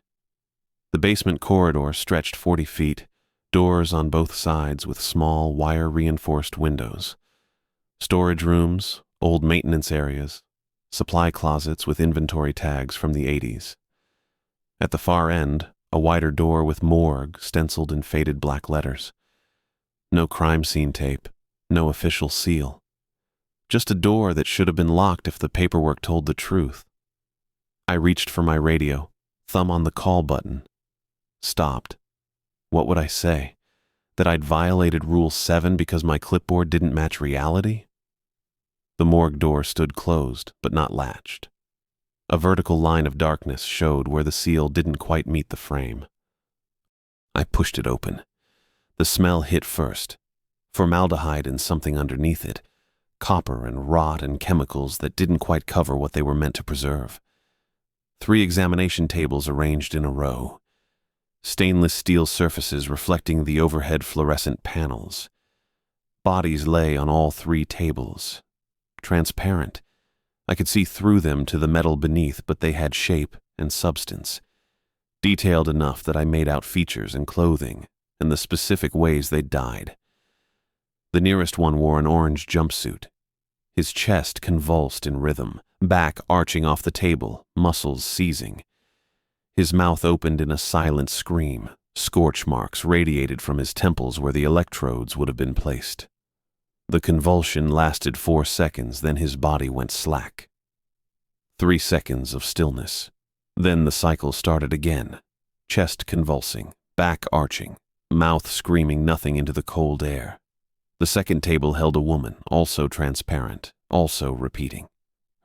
The basement corridor stretched 40 feet, doors on both sides with small wire-reinforced windows. Storage rooms, old maintenance areas, supply closets with inventory tags from the 80s. At the far end, a wider door with morgue stenciled in faded black letters. No crime scene tape, no official seal. Just a door that should have been locked if the paperwork told the truth. I reached for my radio, thumb on the call button. Stopped. What would I say? That I'd violated Rule 7 because my clipboard didn't match reality? The morgue door stood closed, but not latched. A vertical line of darkness showed where the seal didn't quite meet the frame. I pushed it open. The smell hit first. Formaldehyde and something underneath it. Copper and rot and chemicals that didn't quite cover what they were meant to preserve. 3 examination tables arranged in a row. Stainless steel surfaces reflecting the overhead fluorescent panels. Bodies lay on all 3 tables. Transparent. I could see through them to the metal beneath, but they had shape and substance. Detailed enough that I made out features and clothing, and the specific ways they died. The nearest one wore an orange jumpsuit. His chest convulsed in rhythm, back arching off the table, muscles seizing. His mouth opened in a silent scream. Scorch marks radiated from his temples where the electrodes would have been placed. The convulsion lasted 4 seconds, then his body went slack. 3 seconds of stillness. Then the cycle started again. Chest convulsing, back arching, mouth screaming nothing into the cold air. The second table held a woman, also transparent, also repeating.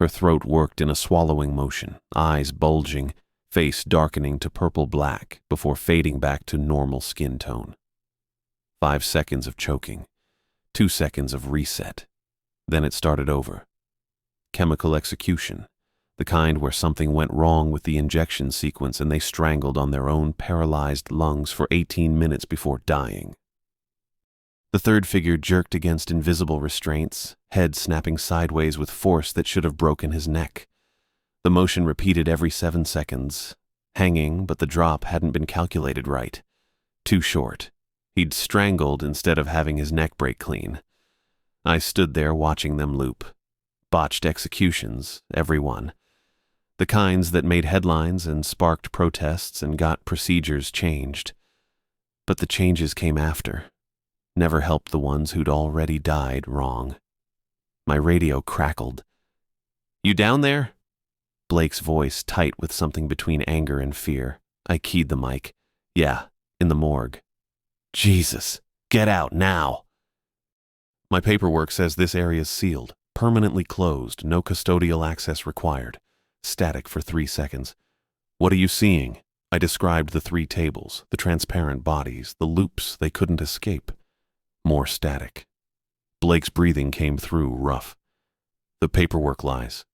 Her throat worked in a swallowing motion, eyes bulging, face darkening to purple-black before fading back to normal skin tone. 5 seconds of choking. 2 seconds of reset. Then it started over. Chemical execution, the kind where something went wrong with the injection sequence and they strangled on their own paralyzed lungs for 18 minutes before dying. The third figure jerked against invisible restraints, head snapping sideways with force that should have broken his neck. The motion repeated every 7 seconds, hanging, but the drop hadn't been calculated right. Too short. He'd strangled instead of having his neck break clean. I stood there watching them loop. Botched executions, every one. The kinds that made headlines and sparked protests and got procedures changed. But the changes came after. Never helped the ones who'd already died wrong. My radio crackled. "You down there?" Blake's voice tight with something between anger and fear. I keyed the mic. "Yeah, in the morgue." "Jesus, get out now." "My paperwork says this area's sealed, permanently closed, no custodial access required." Static for 3 seconds. "What are you seeing?" I described the 3 tables, the transparent bodies, the loops they couldn't escape. More static. Blake's breathing came through rough. "The paperwork lies.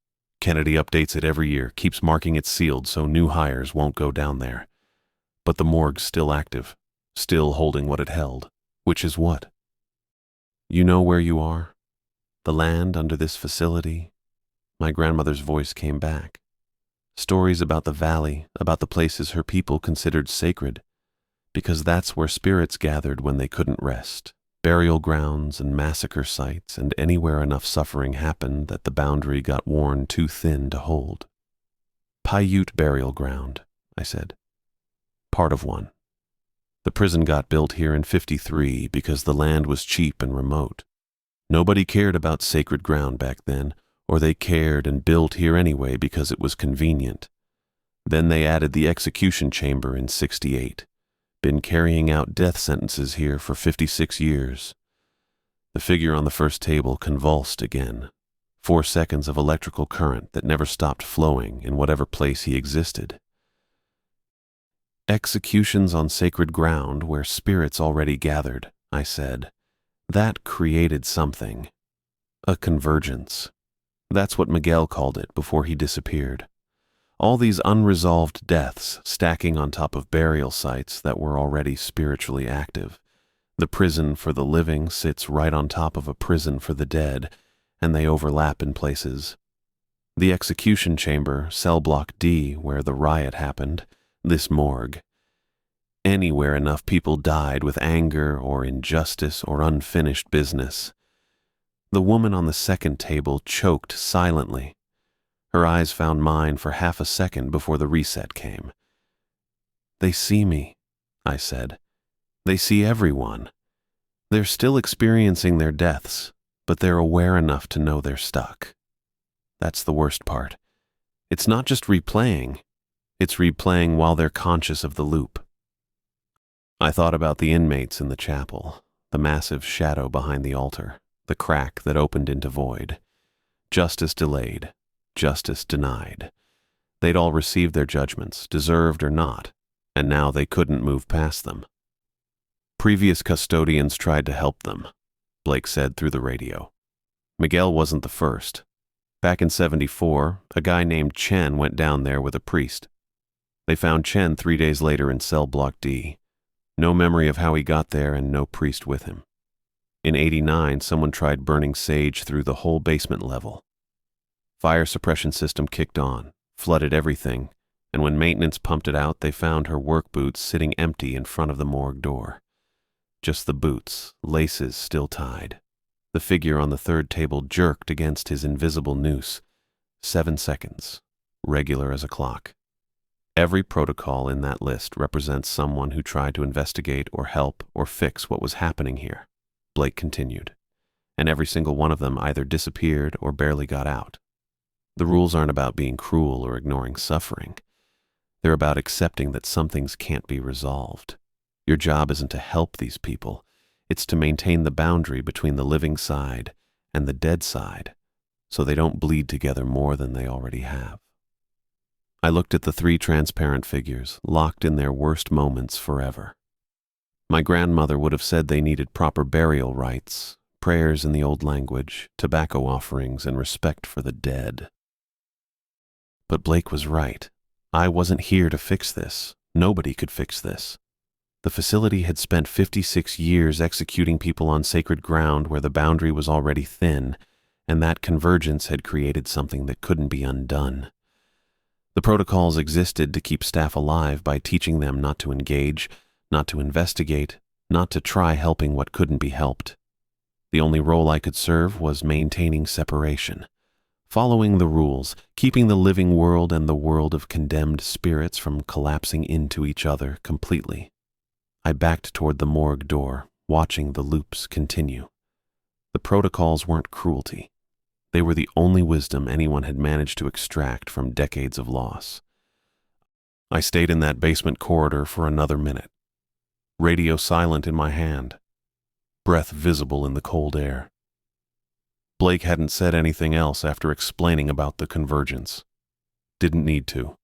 Kennedy updates it every year, keeps marking it sealed so new hires won't go down there. But the morgue's still active, still holding what it held." "Which is what?" "You know where you are? The land under this facility?" My grandmother's voice came back. Stories about the valley, about the places her people considered sacred, because that's where spirits gathered when they couldn't rest. Burial grounds and massacre sites, and anywhere enough suffering happened that the boundary got worn too thin to hold. "Paiute burial ground," I said. "Part of one. The prison got built here in '53 because the land was cheap and remote. Nobody cared about sacred ground back then, or they cared and built here anyway because it was convenient. Then they added the execution chamber in '68. Been carrying out death sentences here for 56 years. The figure on the first table convulsed again. 4 seconds of electrical current that never stopped flowing in whatever place he existed. "Executions on sacred ground where spirits already gathered," I said. "That created something. A convergence. That's what Miguel called it before he disappeared. All these unresolved deaths stacking on top of burial sites that were already spiritually active. The prison for the living sits right on top of a prison for the dead, and they overlap in places. The execution chamber, cell block D, where the riot happened, this morgue. Anywhere enough people died with anger or injustice or unfinished business. The woman on the second table choked silently. Her eyes found mine for half a second before the reset came. "They see me," I said. "They see everyone. They're still experiencing their deaths, but they're aware enough to know they're stuck. That's the worst part. It's not just replaying. It's replaying while they're conscious of the loop." I thought about the inmates in the chapel, the massive shadow behind the altar, the crack that opened into void. Justice delayed. Justice denied. They'd all received their judgments, deserved or not, and now they couldn't move past them. "Previous custodians tried to help them," Blake said through the radio. "Miguel wasn't the first. Back in '74, a guy named Chen went down there with a priest. They found Chen 3 days later in cell block D. No memory of how he got there and no priest with him. In '89, someone tried burning sage through the whole basement level. Fire suppression system kicked on, flooded everything, and when maintenance pumped it out, they found her work boots sitting empty in front of the morgue door. Just the boots, laces still tied. The figure on the third table jerked against his invisible noose. 7 seconds, regular as a clock. Every protocol in that list represents someone who tried to investigate or help or fix what was happening here," Blake continued. "And every single one of them either disappeared or barely got out. The rules aren't about being cruel or ignoring suffering. They're about accepting that some things can't be resolved. Your job isn't to help these people. It's to maintain the boundary between the living side and the dead side so they don't bleed together more than they already have." I looked at the 3 transparent figures, locked in their worst moments forever. My grandmother would have said they needed proper burial rites, prayers in the old language, tobacco offerings, and respect for the dead. But Blake was right. I wasn't here to fix this. Nobody could fix this. The facility had spent 56 years executing people on sacred ground where the boundary was already thin, and that convergence had created something that couldn't be undone. The protocols existed to keep staff alive by teaching them not to engage, not to investigate, not to try helping what couldn't be helped. The only role I could serve was maintaining separation, following the rules, keeping the living world and the world of condemned spirits from collapsing into each other completely. I backed toward the morgue door, watching the loops continue. The protocols weren't cruelty. They were the only wisdom anyone had managed to extract from decades of loss. I stayed in that basement corridor for another minute, radio silent in my hand, breath visible in the cold air. Blake hadn't said anything else after explaining about the convergence. Didn't need to.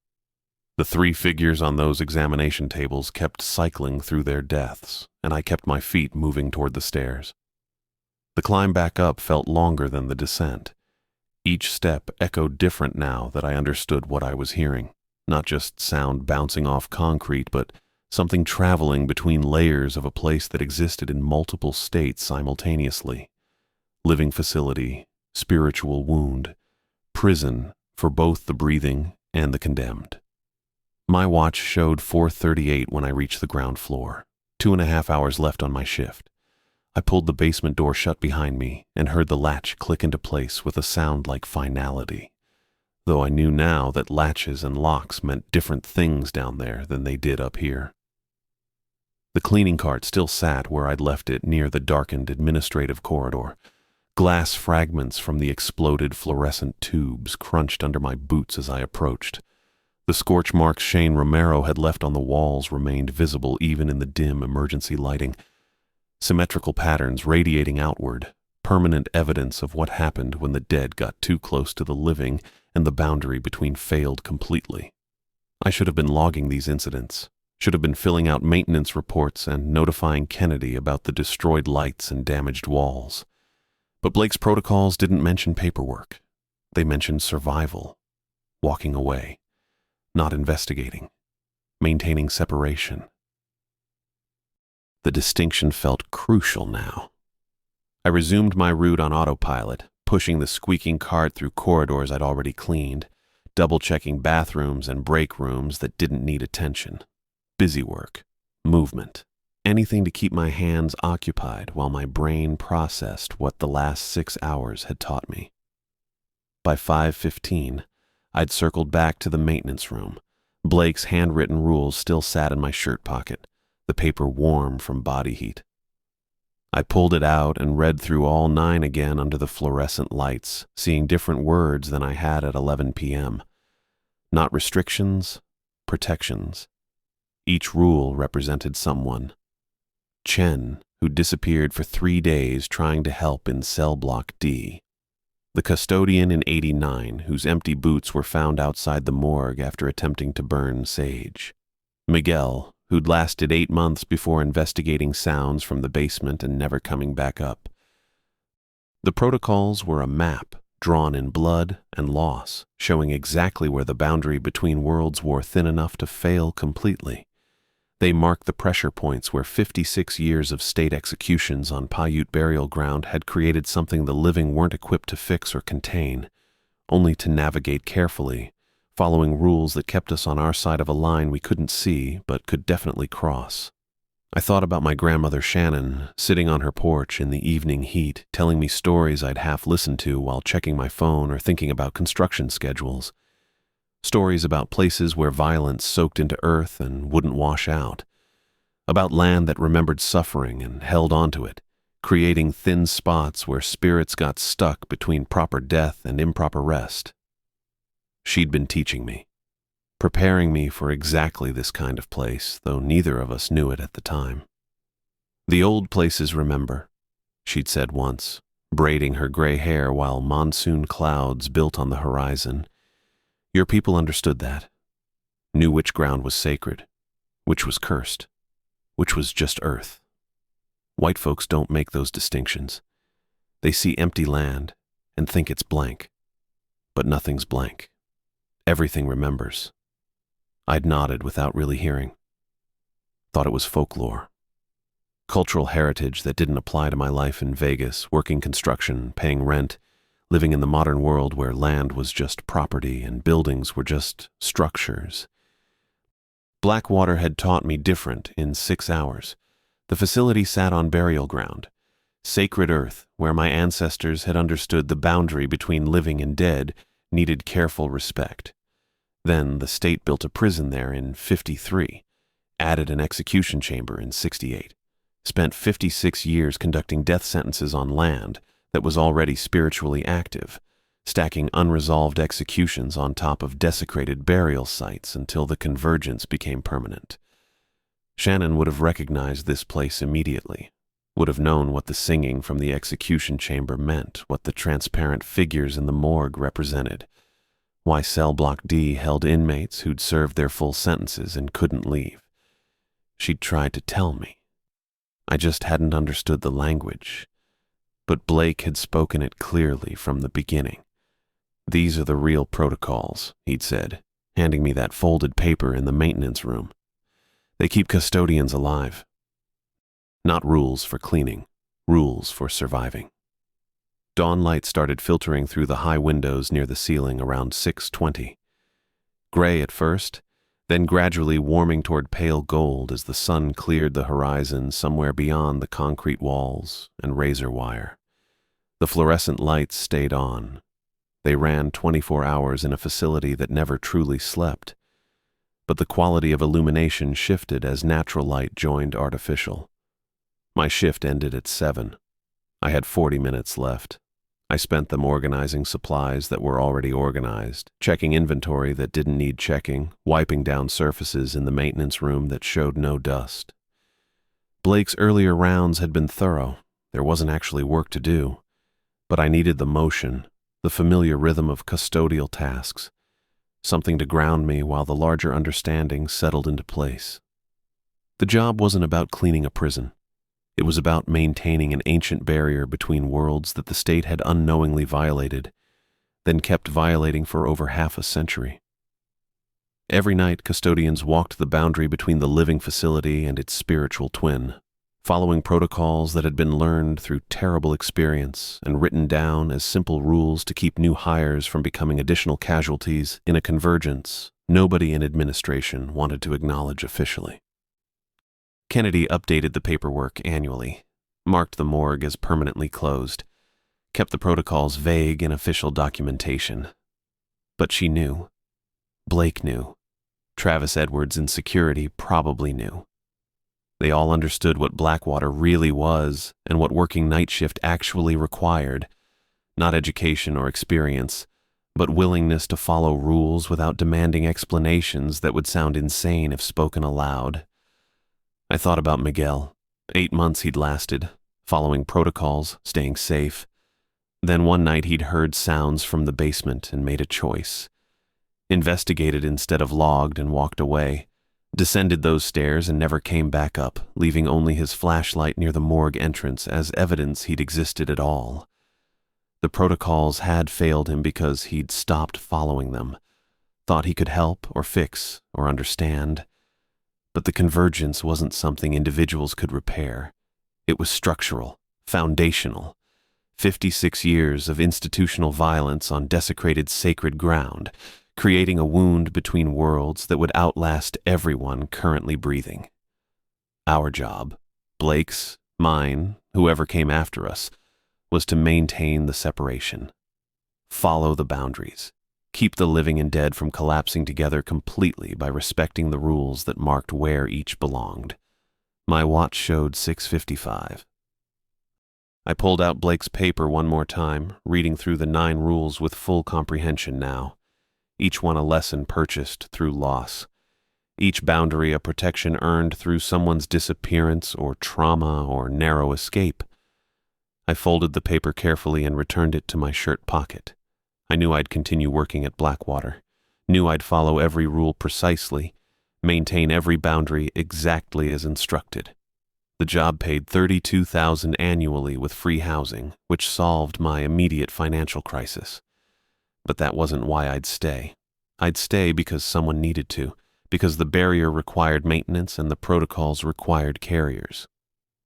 The 3 figures on those examination tables kept cycling through their deaths, and I kept my feet moving toward the stairs. The climb back up felt longer than the descent. Each step echoed different now that I understood what I was hearing. Not just sound bouncing off concrete, but something traveling between layers of a place that existed in multiple states simultaneously. Living facility, spiritual wound, prison for both the breathing and the condemned. My watch showed 4:38 when I reached the ground floor, 2.5 hours left on my shift. I pulled the basement door shut behind me and heard the latch click into place with a sound like finality, though I knew now that latches and locks meant different things down there than they did up here. The cleaning cart still sat where I'd left it near the darkened administrative corridor. Glass fragments from the exploded fluorescent tubes crunched under my boots as I approached. The scorch marks Shane Romero had left on the walls remained visible even in the dim emergency lighting. Symmetrical patterns radiating outward, permanent evidence of what happened when the dead got too close to the living and the boundary between failed completely. I should have been logging these incidents, should have been filling out maintenance reports and notifying Kennedy about the destroyed lights and damaged walls. But Blake's protocols didn't mention paperwork. They mentioned survival, walking away, not investigating, maintaining separation. The distinction felt crucial now. I resumed my route on autopilot, pushing the squeaking cart through corridors I'd already cleaned, double-checking bathrooms and break rooms that didn't need attention. Busy work, movement, anything to keep my hands occupied while my brain processed what the last 6 hours had taught me. By 5:15, I'd circled back to the maintenance room. Blake's handwritten rules still sat in my shirt pocket, the paper warm from body heat. I pulled it out and read through all 9 again under the fluorescent lights, seeing different words than I had at 11 p.m. Not restrictions, protections. Each rule represented someone. Chen, who disappeared for 3 days trying to help in cell block D. The custodian in 89, whose empty boots were found outside the morgue after attempting to burn sage. Miguel, who'd lasted 8 months before investigating sounds from the basement and never coming back up. The protocols were a map drawn in blood and loss, showing exactly where the boundary between worlds wore thin enough to fail completely. They marked the pressure points where 56 years of state executions on Paiute burial ground had created something the living weren't equipped to fix or contain, only to navigate carefully, following rules that kept us on our side of a line we couldn't see but could definitely cross. I thought about my grandmother Shannon, sitting on her porch in the evening heat, telling me stories I'd half listened to while checking my phone or thinking about construction schedules. Stories about places where violence soaked into earth and wouldn't wash out. About land that remembered suffering and held onto it, creating thin spots where spirits got stuck between proper death and improper rest. She'd been teaching me, preparing me for exactly this kind of place, though neither of us knew it at the time. "The old places remember," she'd said once, braiding her gray hair while monsoon clouds built on the horizon. "Your people understood that, knew which ground was sacred, which was cursed, which was just earth. White folks don't make those distinctions. They see empty land and think it's blank, but nothing's blank. Everything remembers." I'd nodded without really hearing. Thought it was folklore. Cultural heritage that didn't apply to my life in Vegas, working construction, paying rent, living in the modern world where land was just property and buildings were just structures. Blackwater had taught me different in 6 hours. The facility sat on burial ground. Sacred earth, where my ancestors had understood the boundary between living and dead, needed careful respect. Then the state built a prison there in 53, added an execution chamber in 68, spent 56 years conducting death sentences on land that was already spiritually active, stacking unresolved executions on top of desecrated burial sites until the convergence became permanent. Shannon would have recognized this place immediately, would have known what the singing from the execution chamber meant, what the transparent figures in the morgue represented, why Cell Block D held inmates who'd served their full sentences and couldn't leave. She'd tried to tell me. I just hadn't understood the language. But Blake had spoken it clearly from the beginning. "These are the real protocols," he'd said, handing me that folded paper in the maintenance room. "They keep custodians alive. Not rules for cleaning, rules for surviving." Dawn light started filtering through the high windows near the ceiling around 6:20. Gray at first, then gradually warming toward pale gold as the sun cleared the horizon somewhere beyond the concrete walls and razor wire. The fluorescent lights stayed on. They ran 24 hours in a facility that never truly slept. But the quality of illumination shifted as natural light joined artificial. My shift ended at 7. I had 40 minutes left. I spent them organizing supplies that were already organized, checking inventory that didn't need checking, wiping down surfaces in the maintenance room that showed no dust. Blake's earlier rounds had been thorough. There wasn't actually work to do. But I needed the motion, the familiar rhythm of custodial tasks, something to ground me while the larger understanding settled into place. The job wasn't about cleaning a prison. It was about maintaining an ancient barrier between worlds that the state had unknowingly violated, then kept violating for over half a century. Every night, custodians walked the boundary between the living facility and its spiritual twin, following protocols that had been learned through terrible experience and written down as simple rules to keep new hires from becoming additional casualties in a convergence nobody in administration wanted to acknowledge officially. Kennedy updated the paperwork annually, marked the morgue as permanently closed, kept the protocols vague in official documentation. But she knew. Blake knew. Travis Edwards in security probably knew. They all understood what Blackwater really was and what working night shift actually required. Not education or experience, but willingness to follow rules without demanding explanations that would sound insane if spoken aloud. I thought about Miguel. 8 months he'd lasted, following protocols, staying safe. Then one night he'd heard sounds from the basement and made a choice. Investigated instead of logged and walked away. Descended those stairs and never came back up, leaving only his flashlight near the morgue entrance as evidence he'd existed at all. The protocols had failed him because he'd stopped following them. Thought he could help or fix or understand. But the convergence wasn't something individuals could repair. It was structural, foundational. 56 years of institutional violence on desecrated sacred ground, creating a wound between worlds that would outlast everyone currently breathing. Our job, Blake's, mine, whoever came after us, was to maintain the separation. Follow the boundaries. Keep the living and dead from collapsing together completely by respecting the rules that marked where each belonged. My watch showed 6:55. I pulled out Blake's paper one more time, reading through the 9 rules with full comprehension now. Each one a lesson purchased through loss. Each boundary a protection earned through someone's disappearance or trauma or narrow escape. I folded the paper carefully and returned it to my shirt pocket. I knew I'd continue working at Blackwater, knew I'd follow every rule precisely, maintain every boundary exactly as instructed. The job paid $32,000 annually with free housing, which solved my immediate financial crisis. But that wasn't why I'd stay. I'd stay because someone needed to, because the barrier required maintenance and the protocols required carriers.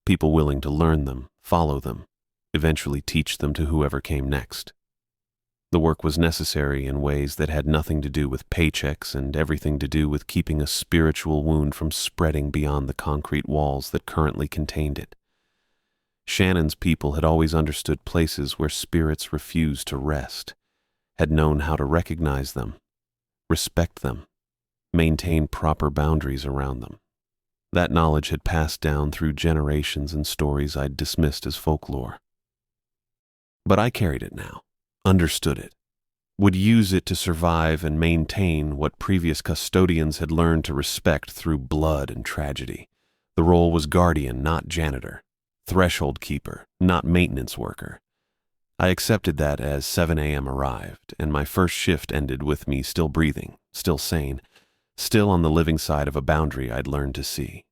People willing to learn them, follow them, eventually teach them to whoever came next. The work was necessary in ways that had nothing to do with paychecks and everything to do with keeping a spiritual wound from spreading beyond the concrete walls that currently contained it. Shannon's people had always understood places where spirits refused to rest, had known how to recognize them, respect them, maintain proper boundaries around them. That knowledge had passed down through generations and stories I'd dismissed as folklore. But I carried it now, understood it, would use it to survive and maintain what previous custodians had learned to respect through blood and tragedy. The role was guardian, not janitor, threshold keeper, not maintenance worker. I accepted that as 7 a.m. arrived, and my first shift ended with me still breathing, still sane, still on the living side of a boundary I'd learned to see.